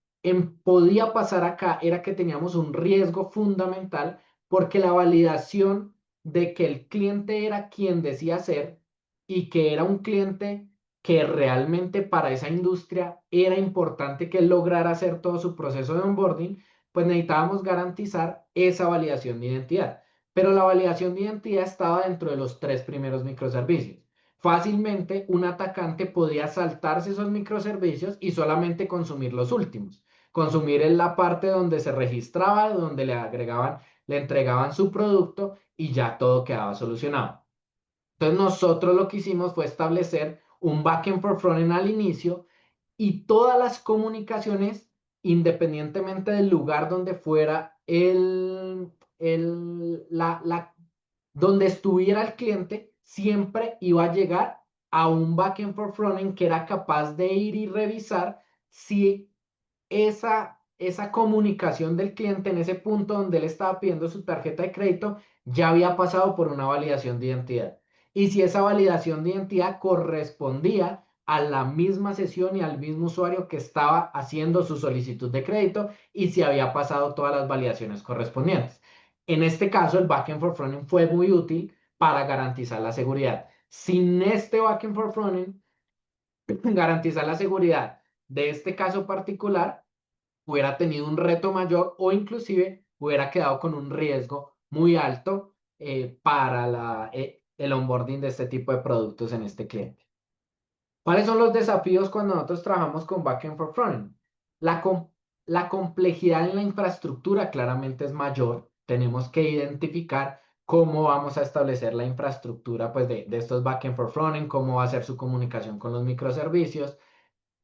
podía pasar acá era que teníamos un riesgo fundamental porque la validación de que el cliente era quien decía ser y que era un cliente que realmente para esa industria era importante que él lograra hacer todo su proceso de onboarding, pues necesitábamos garantizar esa validación de identidad. Pero la validación de identidad estaba dentro de los 3 primeros microservicios. Fácilmente un atacante podía saltarse esos microservicios y solamente consumir los últimos. Consumir en la parte donde se registraba, donde le entregaban su producto y ya todo quedaba solucionado. Entonces nosotros lo que hicimos fue establecer un backend for frontend al inicio y todas las comunicaciones, independientemente del lugar donde fuera donde estuviera el cliente, siempre iba a llegar a un backend for frontend que era capaz de ir y revisar si esa comunicación del cliente en ese punto donde él estaba pidiendo su tarjeta de crédito ya había pasado por una validación de identidad. Y si esa validación de identidad correspondía a la misma sesión y al mismo usuario que estaba haciendo su solicitud de crédito y si había pasado todas las validaciones correspondientes. En este caso, el backend for frontend fue muy útil para garantizar la seguridad. Sin este backend for frontend, garantizar la seguridad de este caso particular hubiera tenido un reto mayor o inclusive hubiera quedado con un riesgo muy alto para el onboarding de este tipo de productos en este cliente. ¿Cuáles son los desafíos cuando nosotros trabajamos con backend for frontend? La, la complejidad en la infraestructura claramente es mayor. Tenemos que identificar cómo vamos a establecer la infraestructura pues, de estos backend for frontend, cómo va a ser su comunicación con los microservicios.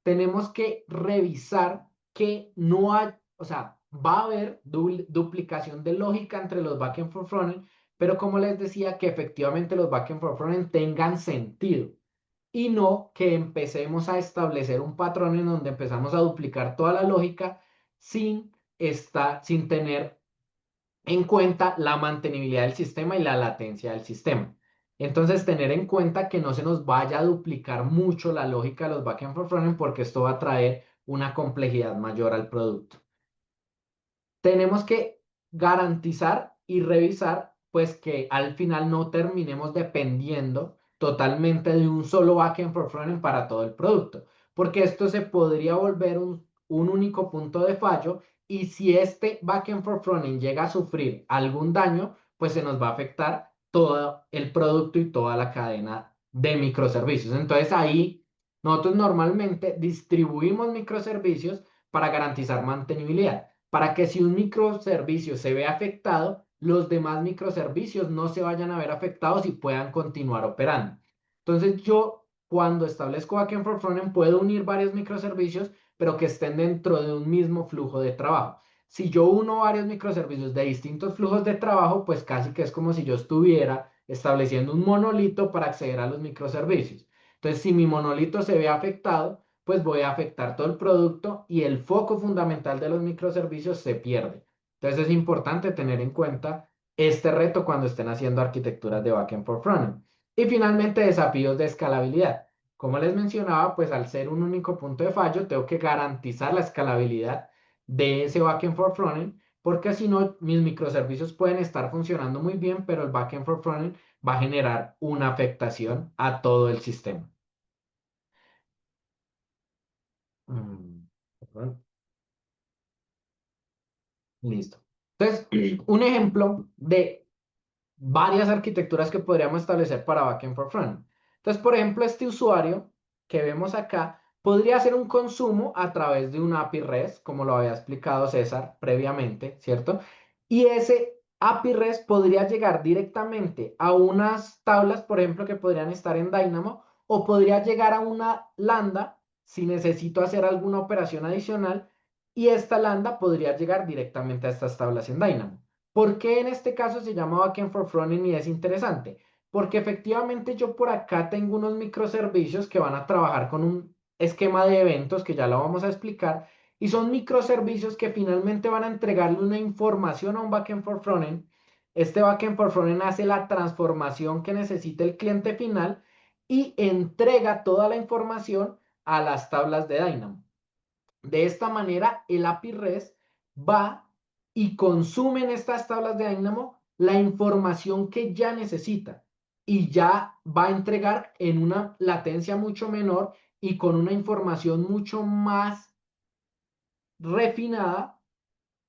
Tenemos que revisar que no hay, o sea, va a haber duplicación de lógica entre los backend for frontend, pero como les decía, que efectivamente los backend for frontend tengan sentido y no que empecemos a establecer un patrón en donde empezamos a duplicar toda la lógica sin tener en cuenta la mantenibilidad del sistema y la latencia del sistema. Entonces, tener en cuenta que no se nos vaya a duplicar mucho la lógica de los backend for frontend porque esto va a traer una complejidad mayor al producto. Tenemos que garantizar y revisar pues que al final no terminemos dependiendo totalmente de un solo backend for frontend para todo el producto, porque esto se podría volver un único punto de fallo y si este backend for frontend llega a sufrir algún daño, pues se nos va a afectar todo el producto y toda la cadena de microservicios. Entonces ahí nosotros normalmente distribuimos microservicios para garantizar mantenibilidad para que si un microservicio se ve afectado, los demás microservicios no se vayan a ver afectados y puedan continuar operando. Entonces yo cuando establezco backend for frontend puedo unir varios microservicios, pero que estén dentro de un mismo flujo de trabajo. Si yo uno varios microservicios de distintos flujos de trabajo, pues casi que es como si yo estuviera estableciendo un monolito para acceder a los microservicios. Entonces, si mi monolito se ve afectado, pues voy a afectar todo el producto y el foco fundamental de los microservicios se pierde. Entonces es importante tener en cuenta este reto cuando estén haciendo arquitecturas de backend for frontend. Y finalmente, desafíos de escalabilidad. Como les mencionaba, pues al ser un único punto de fallo, tengo que garantizar la escalabilidad de ese backend for frontend, porque si no, mis microservicios pueden estar funcionando muy bien, pero el backend for frontend va a generar una afectación a todo el sistema. Perdón. Listo. Entonces, un ejemplo de varias arquitecturas que podríamos establecer para backend for front. Entonces, por ejemplo, este usuario que vemos acá podría hacer un consumo a través de un API REST, como lo había explicado César previamente, ¿cierto? Y ese API REST podría llegar directamente a unas tablas, por ejemplo, que podrían estar en Dynamo, o podría llegar a una lambda si necesito hacer alguna operación adicional, y esta lambda podría llegar directamente a estas tablas en Dynamo. ¿Por qué en este caso se llama backend for frontend y es interesante? Porque efectivamente yo por acá tengo unos microservicios que van a trabajar con un esquema de eventos que ya lo vamos a explicar y son microservicios que finalmente van a entregarle una información a un backend for frontend. Este backend for frontend hace la transformación que necesita el cliente final y entrega toda la información a las tablas de Dynamo. De esta manera, el API REST va y consume en estas tablas de Dynamo la información que ya necesita y ya va a entregar en una latencia mucho menor y con una información mucho más refinada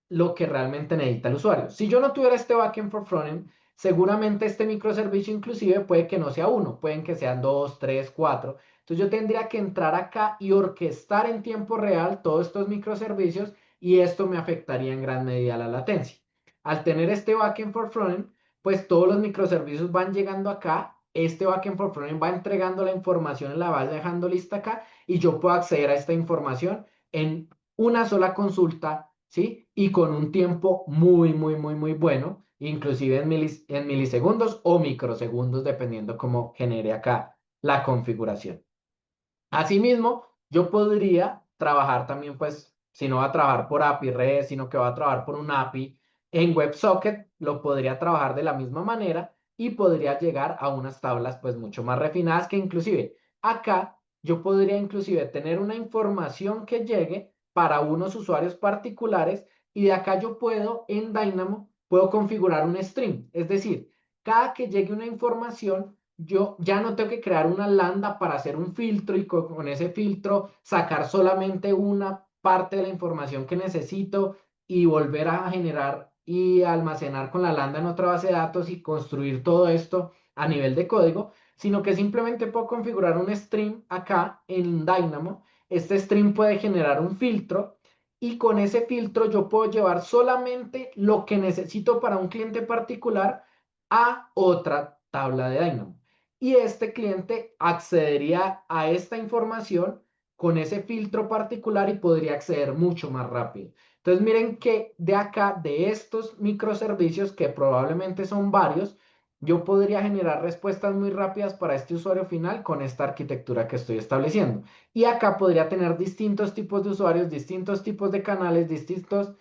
lo que realmente necesita el usuario. Si yo no tuviera este backend for frontend, seguramente este microservicio inclusive puede que no sea uno, pueden que sean dos, tres, cuatro. Entonces yo tendría que entrar acá y orquestar en tiempo real todos estos microservicios y esto me afectaría en gran medida la latencia. Al tener este backend for frontend, pues todos los microservicios van llegando acá, este backend for frontend va entregando la información en la base dejando lista acá y yo puedo acceder a esta información en una sola consulta, ¿sí? Y con un tiempo muy bueno, inclusive en milisegundos o microsegundos, dependiendo cómo genere acá la configuración. Asimismo, yo podría trabajar también, pues, si no va a trabajar por API REST, sino que va a trabajar por un API en WebSocket, lo podría trabajar de la misma manera y podría llegar a unas tablas, pues, mucho más refinadas que inclusive acá yo podría inclusive tener una información que llegue para unos usuarios particulares y de acá yo puedo, en Dynamo, puedo configurar un stream. Es decir, cada que llegue una información, yo ya no tengo que crear una lambda para hacer un filtro y con ese filtro sacar solamente una parte de la información que necesito y volver a generar y almacenar con la lambda en otra base de datos y construir todo esto a nivel de código, sino que simplemente puedo configurar un stream acá en Dynamo. Este stream puede generar un filtro y con ese filtro yo puedo llevar solamente lo que necesito para un cliente particular a otra tabla de Dynamo. Y este cliente accedería a esta información con ese filtro particular y podría acceder mucho más rápido. Entonces miren que de acá, de estos microservicios, que probablemente son varios, yo podría generar respuestas muy rápidas para este usuario final con esta arquitectura que estoy estableciendo. Y acá podría tener distintos tipos de usuarios, distintos tipos de canales, distintas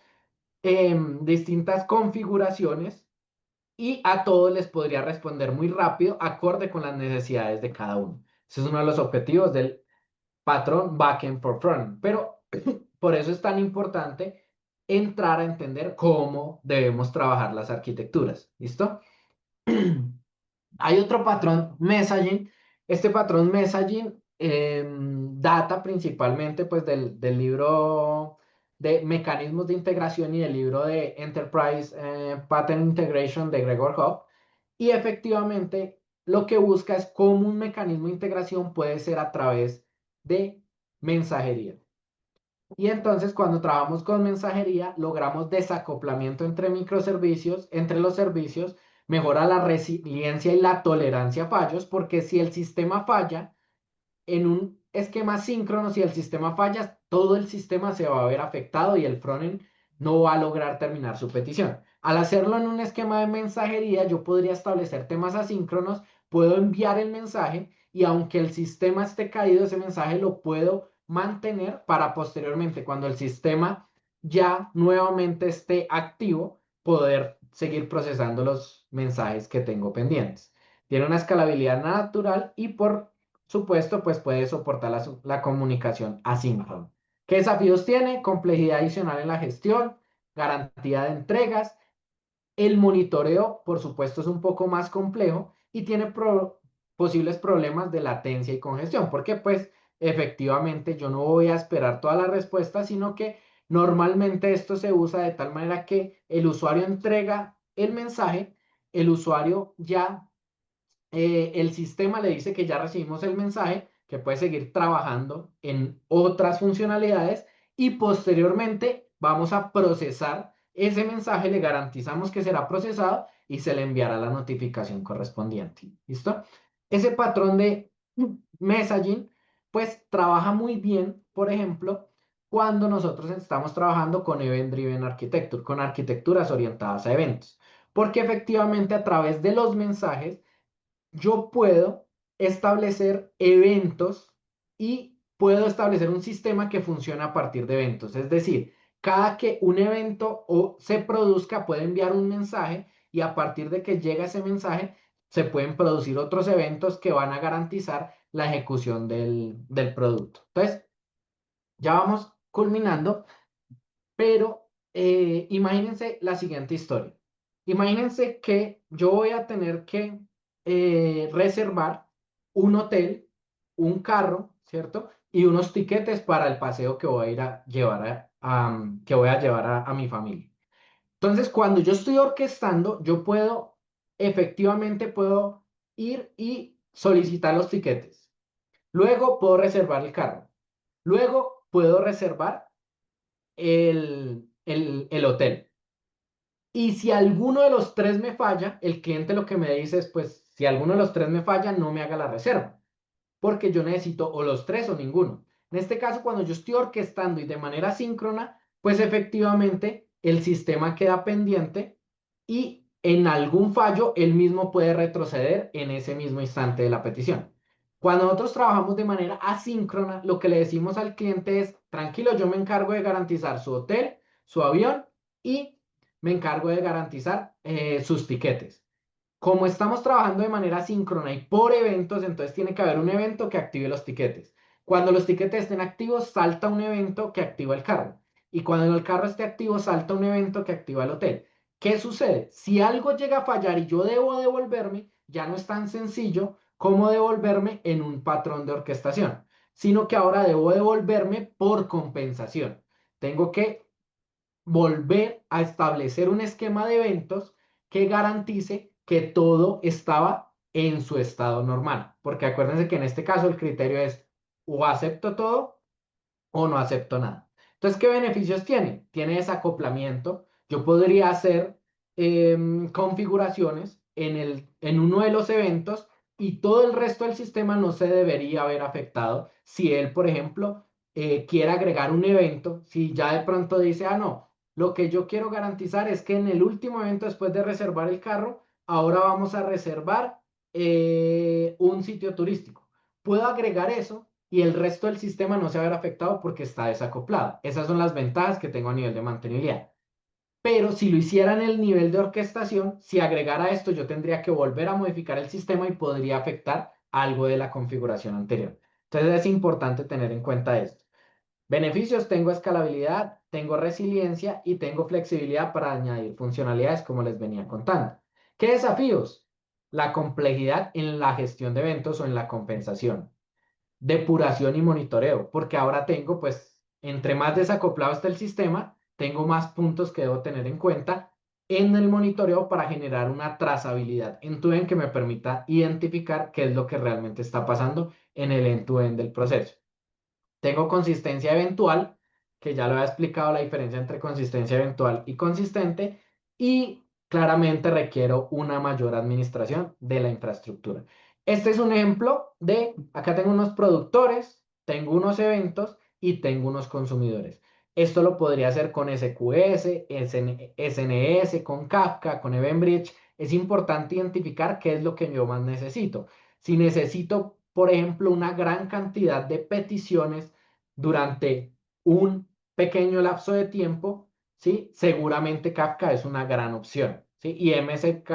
configuraciones y a todos les podría responder muy rápido, acorde con las necesidades de cada uno. Ese es uno de los objetivos del patrón backend for front. Pero por eso es tan importante entrar a entender cómo debemos trabajar las arquitecturas. ¿Listo? Hay otro patrón messaging. Este patrón messaging data principalmente pues, del libro de mecanismos de integración y del libro de Enterprise Pattern Integration de Gregor Hopf. Y efectivamente lo que busca es cómo un mecanismo de integración puede ser a través de mensajería. Y entonces cuando trabajamos con mensajería, logramos desacoplamiento entre microservicios, entre los servicios, mejora la resiliencia y la tolerancia a fallos, porque si el sistema falla, en un esquema síncrono, si el sistema falla, todo el sistema se va a ver afectado y el frontend no va a lograr terminar su petición. Al hacerlo en un esquema de mensajería, yo podría establecer temas asíncronos, puedo enviar el mensaje y aunque el sistema esté caído, ese mensaje lo puedo mantener para posteriormente, cuando el sistema ya nuevamente esté activo, poder seguir procesando los mensajes que tengo pendientes. Tiene una escalabilidad natural y por supuesto, pues puede soportar la comunicación asíncrona. ¿Qué desafíos tiene? Complejidad adicional en la gestión, garantía de entregas. El monitoreo, por supuesto, es un poco más complejo y tiene posibles problemas de latencia y congestión, porque pues efectivamente yo no voy a esperar todas las respuestas, sino que normalmente esto se usa de tal manera que el usuario entrega el mensaje, el usuario ya el sistema le dice que ya recibimos el mensaje, que puede seguir trabajando en otras funcionalidades y posteriormente vamos a procesar ese mensaje, le garantizamos que será procesado y se le enviará la notificación correspondiente. ¿Listo? Ese patrón de messaging, pues trabaja muy bien, por ejemplo, cuando nosotros estamos trabajando con Event Driven Architecture, con arquitecturas orientadas a eventos, porque efectivamente a través de los mensajes yo puedo establecer eventos y puedo establecer un sistema que funciona a partir de eventos. Es decir, cada que un evento se produzca, puede enviar un mensaje y a partir de que llega ese mensaje, se pueden producir otros eventos que van a garantizar la ejecución del producto. Entonces, ya vamos culminando. Pero imagínense la siguiente historia. Imagínense que yo voy a tener que reservar un hotel, un carro, ¿cierto? Y unos tiquetes para el paseo que voy a ir a llevar que voy a llevar a mi familia. Entonces, cuando yo estoy orquestando, yo puedo, efectivamente puedo ir y solicitar los tiquetes. Luego puedo reservar el carro. Luego puedo reservar el hotel. Y si alguno de los tres me falla, el cliente lo que me dice es, pues, si alguno de los tres me falla, no me haga la reserva, porque yo necesito o los tres o ninguno. En este caso, cuando yo estoy orquestando y de manera síncrona, pues efectivamente el sistema queda pendiente y en algún fallo él mismo puede retroceder en ese mismo instante de la petición. Cuando nosotros trabajamos de manera asíncrona, lo que le decimos al cliente es, tranquilo, yo me encargo de garantizar su hotel, su avión y me encargo de garantizar sus tiquetes. Como estamos trabajando de manera síncrona y por eventos, entonces tiene que haber un evento que active los tiquetes. Cuando los tiquetes estén activos, salta un evento que activa el carro. Y cuando el carro esté activo, salta un evento que activa el hotel. ¿Qué sucede? Si algo llega a fallar y yo debo devolverme, ya no es tan sencillo como devolverme en un patrón de orquestación, sino que ahora debo devolverme por compensación. Tengo que volver a establecer un esquema de eventos que garantice que todo estaba en su estado normal. Porque acuérdense que en este caso el criterio es o acepto todo o no acepto nada. Entonces, ¿qué beneficios tiene? Tiene desacoplamiento. Yo podría hacer configuraciones en uno de los eventos y todo el resto del sistema no se debería haber afectado si él, por ejemplo, quiere agregar un evento, si ya de pronto dice, ah, no, lo que yo quiero garantizar es que en el último evento, después de reservar el carro, ahora vamos a reservar un sitio turístico. Puedo agregar eso y el resto del sistema no se va a ver afectado porque está desacoplado. Esas son las ventajas que tengo a nivel de mantenibilidad. Pero si lo hiciera en el nivel de orquestación, si agregara esto, yo tendría que volver a modificar el sistema y podría afectar algo de la configuración anterior. Entonces es importante tener en cuenta esto. Beneficios, tengo escalabilidad, tengo resiliencia y tengo flexibilidad para añadir funcionalidades como les venía contando. ¿Qué desafíos? La complejidad en la gestión de eventos o en la compensación, depuración y monitoreo, porque ahora tengo, pues, entre más desacoplado está el sistema, tengo más puntos que debo tener en cuenta en el monitoreo para generar una trazabilidad end-to-end que me permita identificar qué es lo que realmente está pasando en el end-to-end del proceso. Tengo consistencia eventual, que ya lo he explicado la diferencia entre consistencia eventual y consistente, y claramente requiero una mayor administración de la infraestructura. Este es un ejemplo de, acá tengo unos productores, tengo unos eventos y tengo unos consumidores. Esto lo podría hacer con SQS, SNS, con Kafka, con EventBridge. Es importante identificar qué es lo que yo más necesito. Si necesito, por ejemplo, una gran cantidad de peticiones durante un pequeño lapso de tiempo, ¿sí? Seguramente Kafka es una gran opción, ¿sí? Y MSK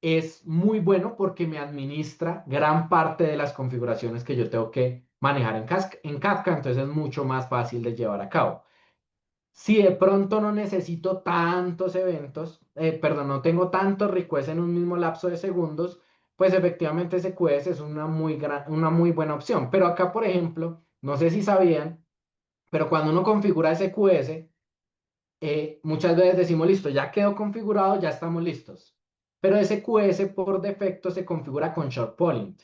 es muy bueno porque me administra gran parte de las configuraciones que yo tengo que manejar en Kafka, entonces es mucho más fácil de llevar a cabo. Si de pronto no necesito tantos eventos, perdón, no tengo tantos requests en un mismo lapso de segundos, pues efectivamente SQS es una muy buena opción. Pero acá, por ejemplo, no sé si sabían, pero cuando uno configura SQS, muchas veces decimos, listo, ya quedó configurado, ya estamos listos. Pero SQS por defecto se configura con short polling.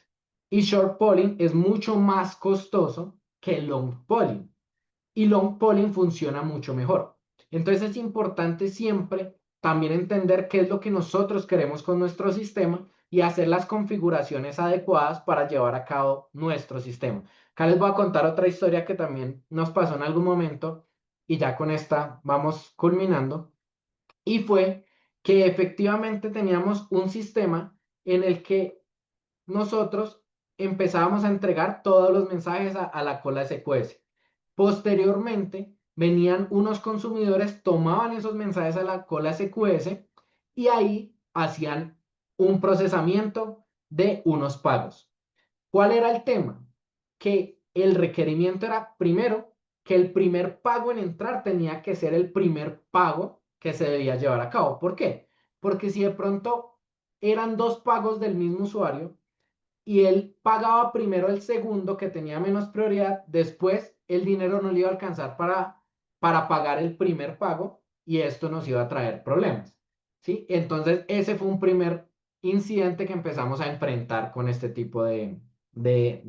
Y short polling es mucho más costoso que long polling y long polling funciona mucho mejor. Entonces es importante siempre también entender qué es lo que nosotros queremos con nuestro sistema y hacer las configuraciones adecuadas para llevar a cabo nuestro sistema. Acá les voy a contar otra historia que también nos pasó en algún momento y ya con esta vamos culminando. Y fue que efectivamente teníamos un sistema en el que nosotros empezábamos a entregar todos los mensajes a la cola SQS. Posteriormente, venían unos consumidores, tomaban esos mensajes a la cola SQS y ahí hacían un procesamiento de unos pagos. ¿Cuál era el tema? Que el requerimiento era, primero, que el primer pago en entrar tenía que ser el primer pago que se debía llevar a cabo. ¿Por qué? Porque si de pronto eran dos pagos del mismo usuario, y él pagaba primero el segundo que tenía menos prioridad, después el dinero no le iba a alcanzar para pagar el primer pago y esto nos iba a traer problemas, ¿sí? Entonces ese fue un primer incidente que empezamos a enfrentar con este tipo de, de,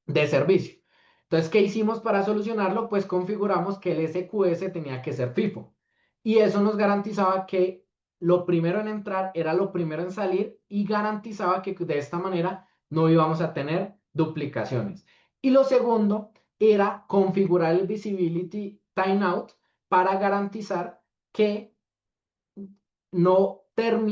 de servicio. Entonces, ¿qué hicimos para solucionarlo? Pues configuramos que el SQS tenía que ser FIFO y eso nos garantizaba que lo primero en entrar era lo primero en salir y garantizaba que de esta manera no íbamos a tener duplicaciones. Y lo segundo era configurar el Visibility Timeout para garantizar que no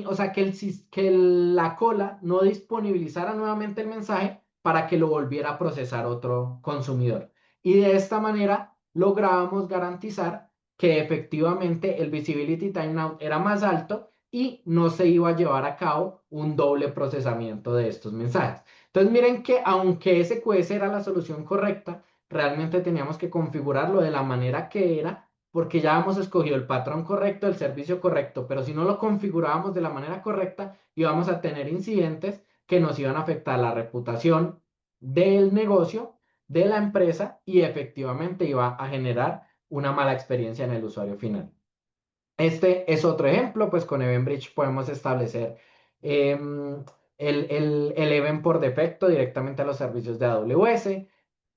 o sea, que la cola no disponibilizara nuevamente el mensaje para que lo volviera a procesar otro consumidor. Y de esta manera lográbamos garantizar que efectivamente el visibility timeout era más alto y no se iba a llevar a cabo un doble procesamiento de estos mensajes. Entonces miren que aunque SQS era la solución correcta, realmente teníamos que configurarlo de la manera que era porque ya hemos escogido el patrón correcto, el servicio correcto, pero si no lo configurábamos de la manera correcta, íbamos a tener incidentes que nos iban a afectar la reputación del negocio, de la empresa y efectivamente iba a generar una mala experiencia en el usuario final. Este es otro ejemplo, pues con EventBridge podemos establecer el event por defecto directamente a los servicios de AWS,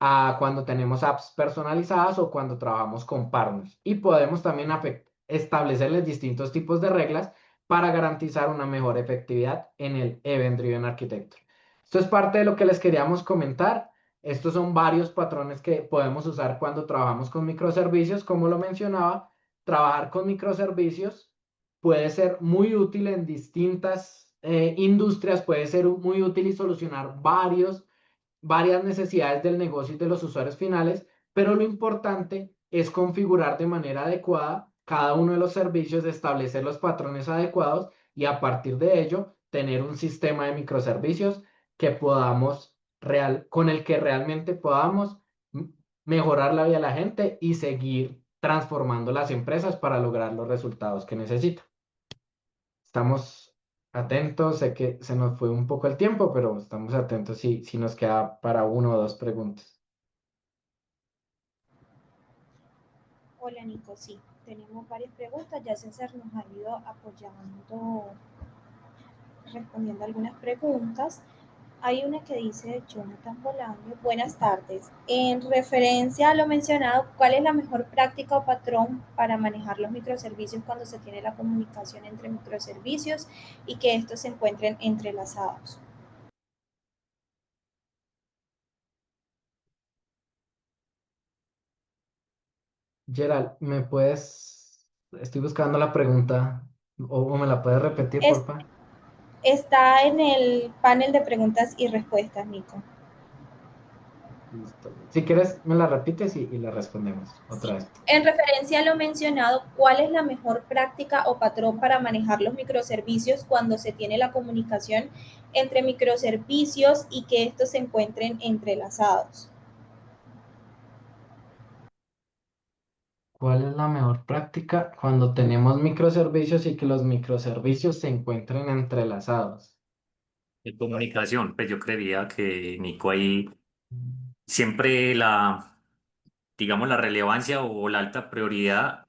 a cuando tenemos apps personalizadas o cuando trabajamos con partners. Y podemos también establecerles distintos tipos de reglas para garantizar una mejor efectividad en el Event Driven Architecture. Esto es parte de lo que les queríamos comentar. Estos son varios patrones que podemos usar cuando trabajamos con microservicios, como lo mencionaba. Trabajar con microservicios puede ser muy útil en distintas industrias, puede ser muy útil y solucionar varias necesidades del negocio y de los usuarios finales, pero lo importante es configurar de manera adecuada cada uno de los servicios, establecer los patrones adecuados y a partir de ello tener un sistema de microservicios que con el que realmente podamos mejorar la vida de la gente y seguir transformando las empresas para lograr los resultados que necesitan. Estamos atentos, sé que se nos fue un poco el tiempo, pero estamos atentos si nos queda para una o dos preguntas. Hola Nico, sí, tenemos varias preguntas. Ya César nos ha ido apoyando, respondiendo algunas preguntas. Hay una que dice Jonathan Bolaño, buenas tardes. En referencia a lo mencionado, ¿cuál es la mejor práctica o patrón para manejar los microservicios cuando se tiene la comunicación entre microservicios y que estos se encuentren entrelazados? Gerald, estoy buscando la pregunta, o me la puedes repetir, Es, porfa? está en el panel de preguntas y respuestas, Nico. Listo. Si quieres, me la repites y la respondemos otra Sí. vez. En referencia a lo mencionado, ¿cuál es la mejor práctica o patrón para manejar los microservicios cuando se tiene la comunicación entre microservicios y que estos se encuentren entrelazados? ¿Cuál es la mejor práctica cuando tenemos microservicios y que los microservicios se encuentren entrelazados? De comunicación, pues yo creería que Nico ahí siempre digamos, la relevancia o la alta prioridad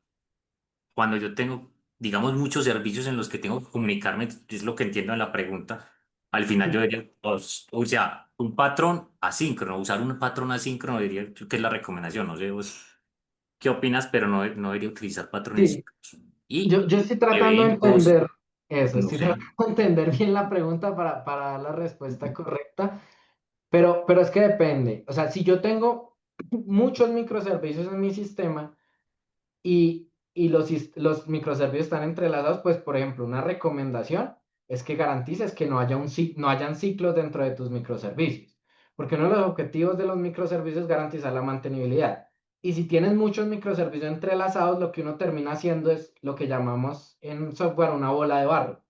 cuando yo tengo, digamos, muchos servicios en los que tengo que comunicarme, es lo que entiendo en la pregunta. Al final yo diría, o sea, un patrón asíncrono, usar un patrón asíncrono diría yo que es la recomendación. No sé vos qué opinas, pero no debería utilizar patrones Sí, síncronos. Y yo estoy tratando de eventos, entender eso, no estoy sé. tratando de entender bien la pregunta para dar la respuesta correcta, pero es que depende. O sea, si yo tengo muchos microservicios en mi sistema, y los microservicios están entrelazados, pues por ejemplo, una recomendación es que garantices que no hayan ciclos dentro de tus microservicios, porque uno de los objetivos de los microservicios es garantizar la mantenibilidad. Y si tienes muchos microservicios entrelazados, lo que uno termina haciendo es lo que llamamos en software una bola de barro.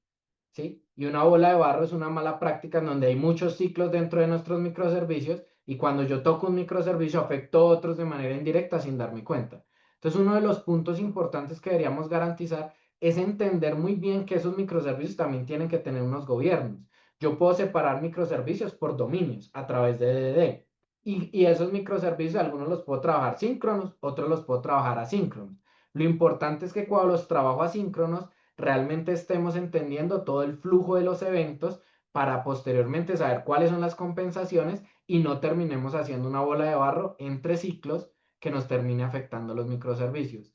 ¿Sí? Y una bola de barro es una mala práctica en donde hay muchos ciclos dentro de nuestros microservicios y cuando yo toco un microservicio afecto a otros de manera indirecta sin darme cuenta. Entonces, uno de los puntos importantes que deberíamos garantizar es entender muy bien que esos microservicios también tienen que tener unos gobiernos. Yo puedo separar microservicios por dominios a través de DDD. Y esos microservicios, algunos los puedo trabajar síncronos, otros los puedo trabajar asíncronos. Lo importante es que cuando los trabajo asíncronos, realmente estemos entendiendo todo el flujo de los eventos para posteriormente saber cuáles son las compensaciones y no terminemos haciendo una bola de barro entre ciclos que nos termine afectando los microservicios.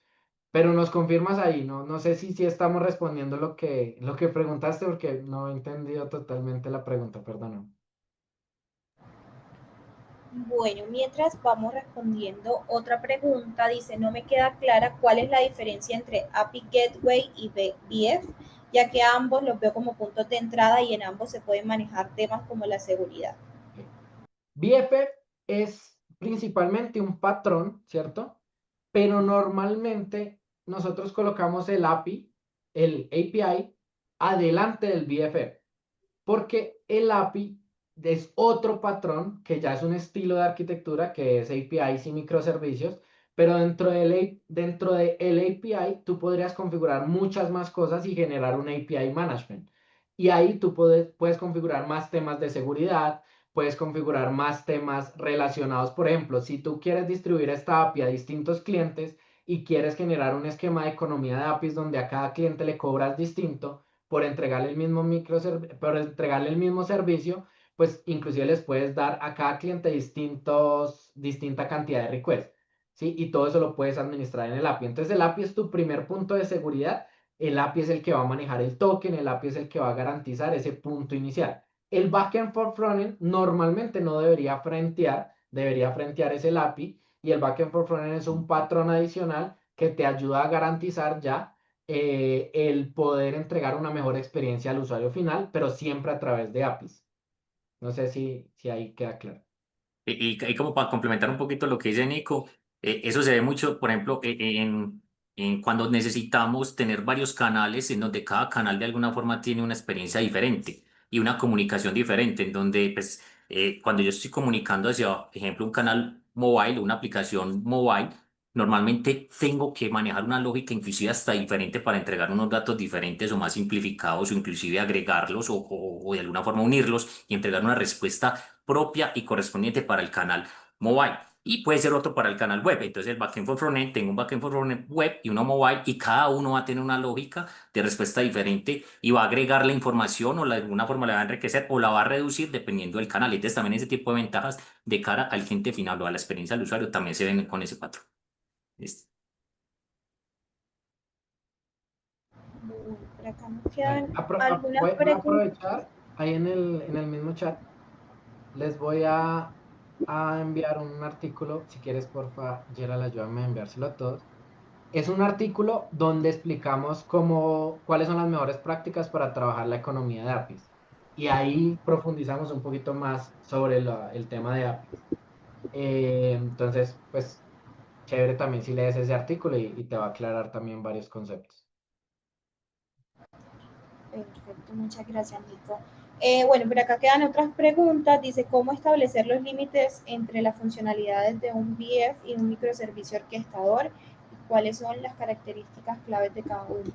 Pero nos confirmas ahí, ¿no? No sé si estamos respondiendo lo que preguntaste porque no he entendido totalmente la pregunta, perdón. Bueno, mientras vamos respondiendo otra pregunta, dice, no me queda clara cuál es la diferencia entre API Gateway y VF, ya que ambos los veo como puntos de entrada y en ambos se pueden manejar temas como la seguridad. BFF es principalmente un patrón, ¿cierto? Pero normalmente nosotros colocamos el API, adelante del BFF, porque el API es otro patrón que ya es un estilo de arquitectura que es APIs y microservicios, pero dentro de el API tú podrías configurar muchas más cosas y generar un API management. Y ahí tú puedes configurar más temas de seguridad, puedes configurar más temas relacionados. Por ejemplo, si tú quieres distribuir esta API a distintos clientes, y quieres generar un esquema de economía de APIs donde a cada cliente le cobras distinto por entregarle por entregarle el mismo servicio, pues inclusive les puedes dar a cada cliente distinta cantidad de requests, ¿sí? Y todo eso lo puedes administrar en el API. Entonces el API es tu primer punto de seguridad, el API es el que va a manejar el token, el API es el que va a garantizar ese punto inicial. El backend for frontend normalmente no debería frentear es el API, y el backend for frontend es un patrón adicional que te ayuda a garantizar ya el poder entregar una mejor experiencia al usuario final, pero siempre a través de APIs. No sé si ahí queda claro. Y como para complementar un poquito lo que dice Nico, eso se ve mucho, por ejemplo, en cuando necesitamos tener varios canales en donde cada canal de alguna forma tiene una experiencia diferente y una comunicación diferente, en donde pues, cuando yo estoy comunicando hacia, por ejemplo, un canal mobile, una aplicación mobile, normalmente tengo que manejar una lógica inclusive hasta diferente para entregar unos datos diferentes o más simplificados o inclusive agregarlos o de alguna forma unirlos y entregar una respuesta propia y correspondiente para el canal mobile. Y puede ser otro para el canal web. Entonces, el backend for frontend, tengo un backend for frontend web y uno mobile, y cada uno va a tener una lógica de respuesta diferente y va a agregar la información o de alguna forma la va a enriquecer o la va a reducir dependiendo del canal. Entonces, también ese tipo de ventajas de cara al cliente final o a la experiencia del usuario también se ven con ese patrón. ¿Listo? Por acá me Vale. quedan algunas Voy a preguntas. aprovechar ahí en el mismo chat. Les voy a enviar un artículo. Si quieres, porfa, Gerald, ayúdame a enviárselo a todos. Es un artículo donde explicamos cuáles son las mejores prácticas para trabajar la economía de APIs. Y ahí profundizamos un poquito más sobre el tema de APIs. Entonces, pues, chévere también si lees ese artículo y te va a aclarar también varios conceptos. Perfecto, muchas gracias, Nico. Bueno, por acá quedan otras preguntas. Dice, ¿cómo establecer los límites entre las funcionalidades de un VF y un microservicio orquestador? ¿Y cuáles son las características claves de cada uno?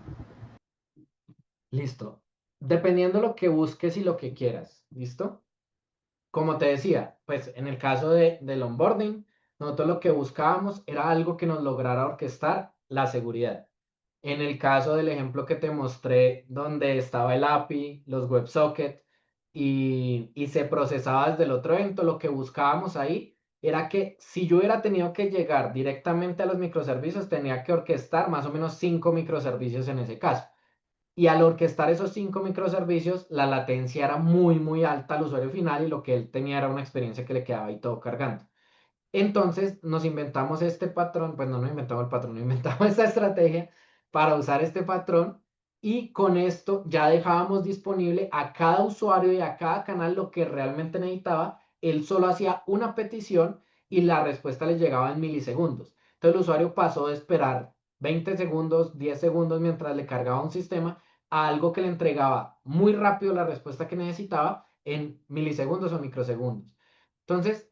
Listo. Dependiendo lo que busques y lo que quieras. ¿Listo? Como te decía, pues en el caso del onboarding, nosotros lo que buscábamos era algo que nos lograra orquestar la seguridad. En el caso del ejemplo que te mostré, donde estaba el API, los WebSockets y se procesaba desde el otro evento, lo que buscábamos ahí era que si yo hubiera tenido que llegar directamente a los microservicios, tenía que orquestar más o menos 5 microservicios en ese caso. Y al orquestar esos 5 microservicios, la latencia era muy, muy alta al usuario final y lo que él tenía era una experiencia que le quedaba ahí todo cargando. Entonces nos inventamos este patrón, pues no nos inventamos el patrón, nos inventamos esta estrategia para usar este patrón, y con esto ya dejábamos disponible a cada usuario y a cada canal lo que realmente necesitaba. Él solo hacía una petición y la respuesta le llegaba en milisegundos. Entonces el usuario pasó de esperar 20 segundos, 10 segundos mientras le cargaba un sistema a algo que le entregaba muy rápido la respuesta que necesitaba en milisegundos o microsegundos. Entonces,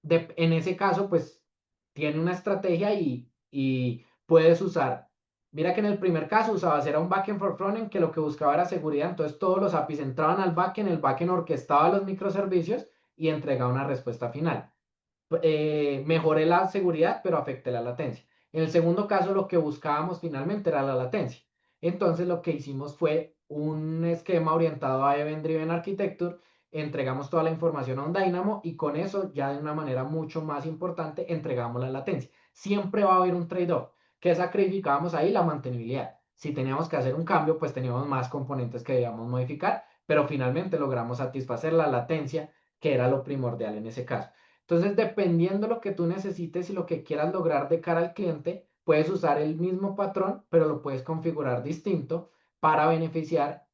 en ese caso, pues tiene una estrategia y puedes usar. Mira que en el primer caso usabas era un backend for frontend que lo que buscaba era seguridad, entonces todos los APIs entraban al backend, el backend orquestaba los microservicios y entregaba una respuesta final. Mejoré la seguridad, pero afecté la latencia. En el segundo caso, lo que buscábamos finalmente era la latencia. Entonces, lo que hicimos fue un esquema orientado a Event Driven Architecture. Entregamos toda la información a un Dynamo y con eso, ya de una manera mucho más importante, entregamos la latencia. Siempre va a haber un trade-off. ¿Qué sacrificábamos ahí? La mantenibilidad. Si teníamos que hacer un cambio, pues teníamos más componentes que debíamos modificar, pero finalmente logramos satisfacer la latencia, que era lo primordial en ese caso. Entonces, dependiendo lo que tú necesites y lo que quieras lograr de cara al cliente, puedes usar el mismo patrón, pero lo puedes configurar distinto para beneficiar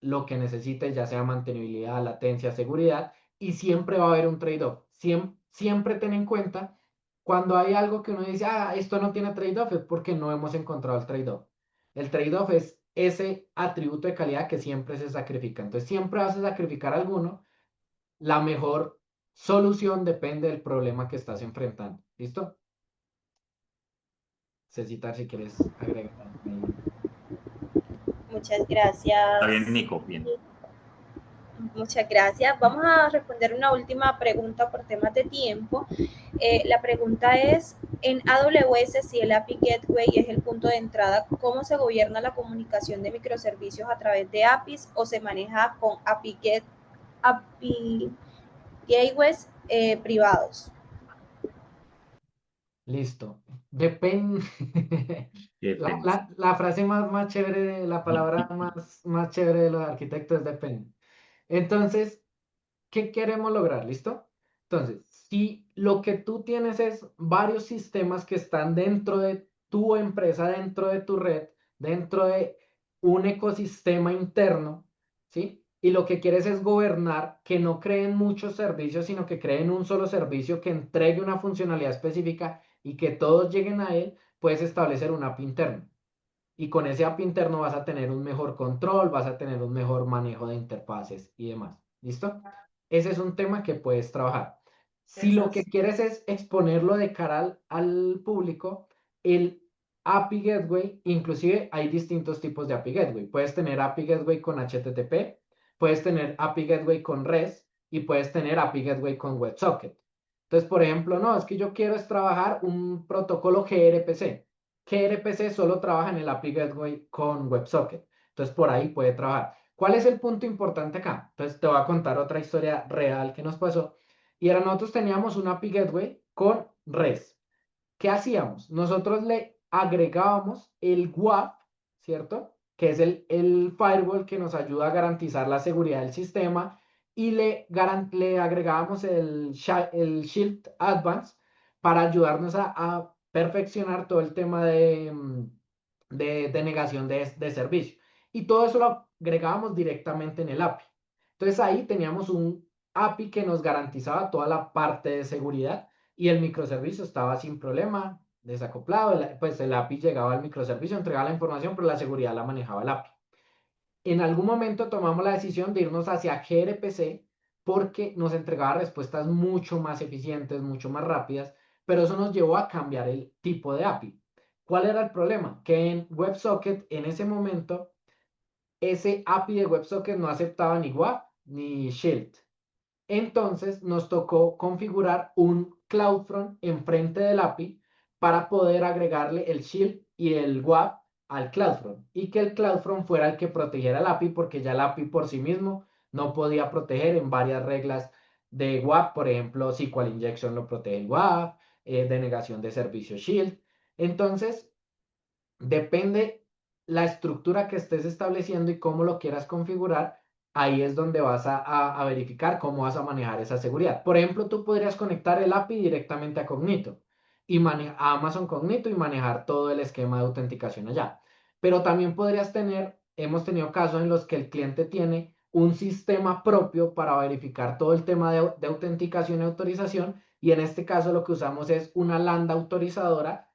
lo que necesites, ya sea mantenibilidad, latencia, seguridad, y siempre va a haber un trade-off. Siempre ten en cuenta cuando hay algo que uno dice, esto no tiene trade-off, es porque no hemos encontrado el trade-off. El trade-off es ese atributo de calidad que siempre se sacrifica. Entonces, siempre vas a sacrificar alguno. La mejor solución depende del problema que estás enfrentando. ¿Listo? Cecitar, si quieres agregar algo. Ahí. Muchas Está bien, gracias. Nico, bien. Muchas gracias. Vamos a responder una última pregunta por temas de tiempo. La pregunta es, en AWS, si el API Gateway es el punto de entrada, ¿cómo se gobierna la comunicación de microservicios a través de APIs o se maneja con API Gateways privados? Listo. Depende. Depende. La frase más chévere, la palabra más chévere de los arquitectos es depende. Entonces, ¿qué queremos lograr? ¿Listo? Entonces, si lo que tú tienes es varios sistemas que están dentro de tu empresa, dentro de tu red, dentro de un ecosistema interno, ¿sí? Y lo que quieres es gobernar que no creen muchos servicios, sino que creen un solo servicio que entregue una funcionalidad específica y que todos lleguen a él, puedes establecer un API interno. Y con ese API interno vas a tener un mejor control, vas a tener un mejor manejo de interfaces y demás. ¿Listo? Ese es un tema que puedes trabajar. Si lo que quieres es exponerlo de cara al público, el API Gateway, inclusive hay distintos tipos de API Gateway. Puedes tener API Gateway con HTTP, puedes tener API Gateway con REST y puedes tener API Gateway con WebSocket. Entonces, por ejemplo, no, es que yo quiero es trabajar un protocolo gRPC. gRPC solo trabaja en el API Gateway con WebSocket. Entonces, por ahí puede trabajar. ¿Cuál es el punto importante acá? Entonces, te voy a contar otra historia real que nos pasó. Y era, nosotros teníamos un API Gateway con REST. ¿Qué hacíamos? Nosotros le agregábamos el WAF, ¿cierto? Que es el firewall que nos ayuda a garantizar la seguridad del sistema y le agregábamos el Shield Advance para ayudarnos a perfeccionar todo el tema de negación de servicio. Y todo eso lo agregábamos directamente en el API. Entonces ahí teníamos un API que nos garantizaba toda la parte de seguridad y el microservicio estaba sin problema, desacoplado, pues el API llegaba al microservicio, entregaba la información, pero la seguridad la manejaba el API. En algún momento tomamos la decisión de irnos hacia gRPC porque nos entregaba respuestas mucho más eficientes, mucho más rápidas, pero eso nos llevó a cambiar el tipo de API. ¿Cuál era el problema? Que en WebSocket en ese momento ese API de WebSocket no aceptaba ni WAF ni Shield. Entonces nos tocó configurar un CloudFront enfrente del API para poder agregarle el Shield y el WAF al CloudFront y que el CloudFront fuera el que protegiera el API porque ya el API por sí mismo no podía proteger en varias reglas de WAF, por ejemplo, SQL Injection lo protege el WAF, denegación de servicio Shield. Entonces, depende la estructura que estés estableciendo y cómo lo quieras configurar, ahí es donde vas a verificar cómo vas a manejar esa seguridad. Por ejemplo, tú podrías conectar el API directamente a Cognito y a Amazon Cognito y manejar todo el esquema de autenticación allá. Pero también podrías tener, hemos tenido casos en los que el cliente tiene un sistema propio para verificar todo el tema de autenticación y autorización y en este caso lo que usamos es una lambda autorizadora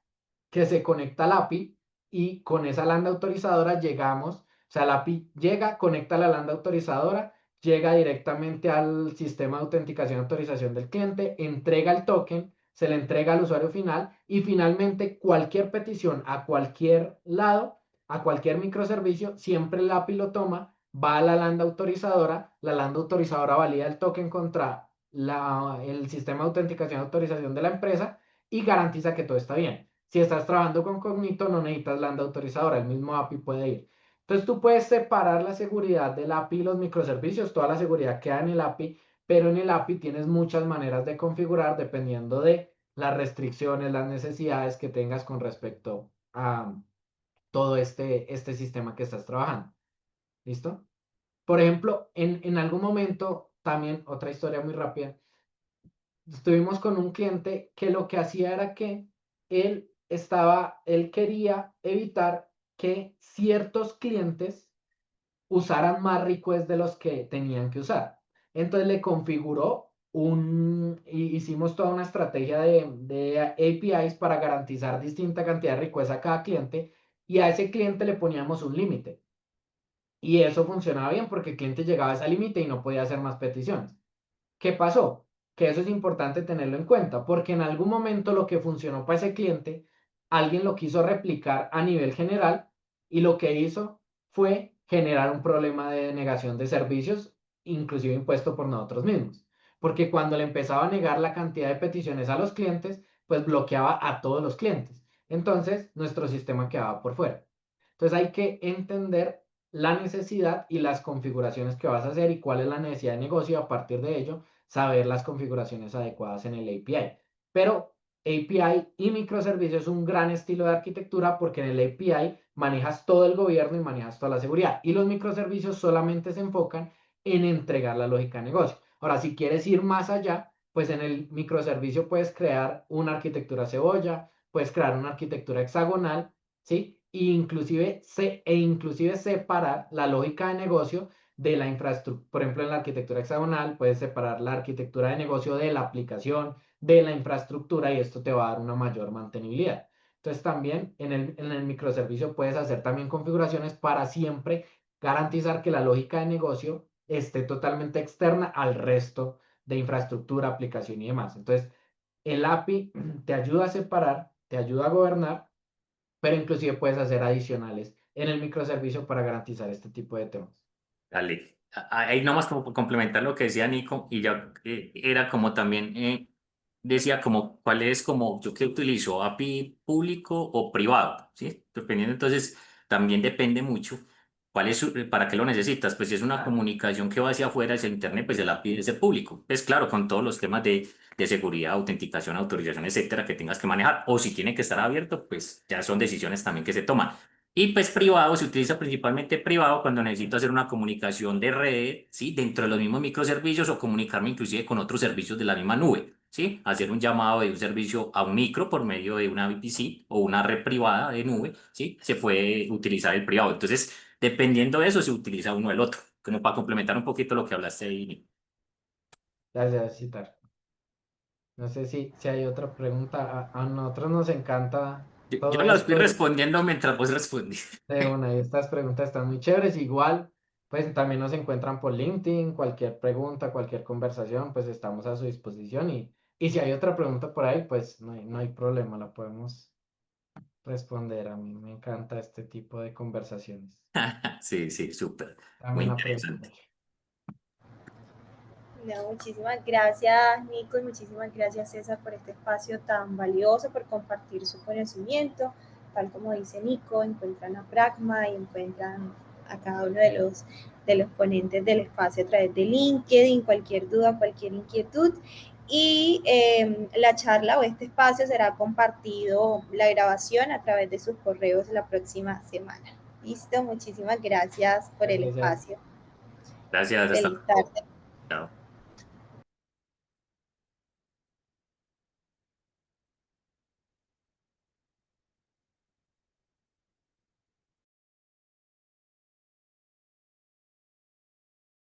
que se conecta al API y con esa lambda autorizadora llegamos, o sea, la API llega, conecta la lambda autorizadora, llega directamente al sistema de autenticación y autorización del cliente, entrega el token, se le entrega al usuario final y finalmente cualquier petición a cualquier lado, a cualquier microservicio, siempre el API lo toma, va a la lambda autorizadora valida el token contra el sistema de autenticación y autorización de la empresa y garantiza que todo está bien. Si estás trabajando con Cognito, no necesitas lambda autorizadora, el mismo API puede ir. Entonces tú puedes separar la seguridad del API y los microservicios, toda la seguridad queda en el API, pero en el API tienes muchas maneras de configurar dependiendo de las restricciones, las necesidades que tengas con respecto a todo este sistema que estás trabajando. ¿Listo? Por ejemplo, en algún momento, también otra historia muy rápida, estuvimos con un cliente que lo que hacía era que él quería evitar que ciertos clientes usaran más requests de los que tenían que usar. Entonces le configuró hicimos toda una estrategia de APIs para garantizar distinta cantidad de requests a cada cliente y a ese cliente le poníamos un límite. Y eso funcionaba bien porque el cliente llegaba a ese límite y no podía hacer más peticiones. ¿Qué pasó? Que eso es importante tenerlo en cuenta, porque en algún momento lo que funcionó para ese cliente, alguien lo quiso replicar a nivel general y lo que hizo fue generar un problema de denegación de servicios inclusive impuesto por nosotros mismos. Porque cuando le empezaba a negar la cantidad de peticiones a los clientes, pues bloqueaba a todos los clientes. Entonces, nuestro sistema quedaba por fuera. Entonces, hay que entender la necesidad y las configuraciones que vas a hacer y cuál es la necesidad de negocio. A partir de ello, saber las configuraciones adecuadas en el API. Pero API y microservicios es un gran estilo de arquitectura porque en el API manejas todo el gobierno y manejas toda la seguridad. Y los microservicios solamente se enfocan en entregar la lógica de negocio. Ahora, si quieres ir más allá, pues en el microservicio puedes crear una arquitectura cebolla, puedes crear una arquitectura hexagonal, ¿sí? E inclusive separar la lógica de negocio de la infraestructura. Por ejemplo, en la arquitectura hexagonal puedes separar la arquitectura de negocio de la aplicación, de la infraestructura y esto te va a dar una mayor mantenibilidad. Entonces también en el microservicio puedes hacer también configuraciones para siempre garantizar que la lógica de negocio esté totalmente externa al resto de infraestructura, aplicación y demás. Entonces, el API te ayuda a separar, te ayuda a gobernar, pero inclusive puedes hacer adicionales en el microservicio para garantizar este tipo de temas. Dale. Ahí nomás como por complementar lo que decía Nico, y ya era como también decía como cuál es como yo que utilizo, API público o privado, ¿sí? Dependiendo entonces, también depende mucho cuál es para qué lo necesitas. Pues si es una comunicación que va hacia afuera, hacia internet, pues el API es el público. Pues claro, con todos los temas de seguridad, autenticación, autorización, etcétera, que tengas que manejar. O si tiene que estar abierto, pues ya son decisiones también que se toman. Y pues privado, se utiliza principalmente privado cuando necesito hacer una comunicación de red, ¿sí? Dentro de los mismos microservicios o comunicarme inclusive con otros servicios de la misma nube, ¿sí? Hacer un llamado de un servicio a un micro por medio de una VPC o una red privada de nube, ¿sí? Se puede utilizar el privado. Entonces, dependiendo de eso, se utiliza uno o el otro, como para complementar un poquito lo que hablaste ahí, Nico. Gracias, Citar. No sé si hay otra pregunta. A nosotros nos encanta Yo todo lo estoy esto respondiendo mientras vos respondís. de una y estas preguntas están muy chéveres. Igual, pues también nos encuentran por LinkedIn, cualquier pregunta, cualquier conversación, pues estamos a su disposición. Y si hay otra pregunta por ahí, pues no hay problema, la podemos responder. A mí me encanta este tipo de conversaciones. Sí, sí, súper. Muy También aprendo interesante. mucho. No, muchísimas gracias, Nico, y muchísimas gracias, César, por este espacio tan valioso, por compartir su conocimiento. Tal como dice Nico, encuentran a Pragma y encuentran a cada uno de los ponentes del espacio a través de LinkedIn, cualquier duda, cualquier inquietud. Y la charla o este espacio será compartido, la grabación, a través de sus correos la próxima semana. Listo, muchísimas gracias por el Gracias. espacio. Gracias, Feliz hasta tarde.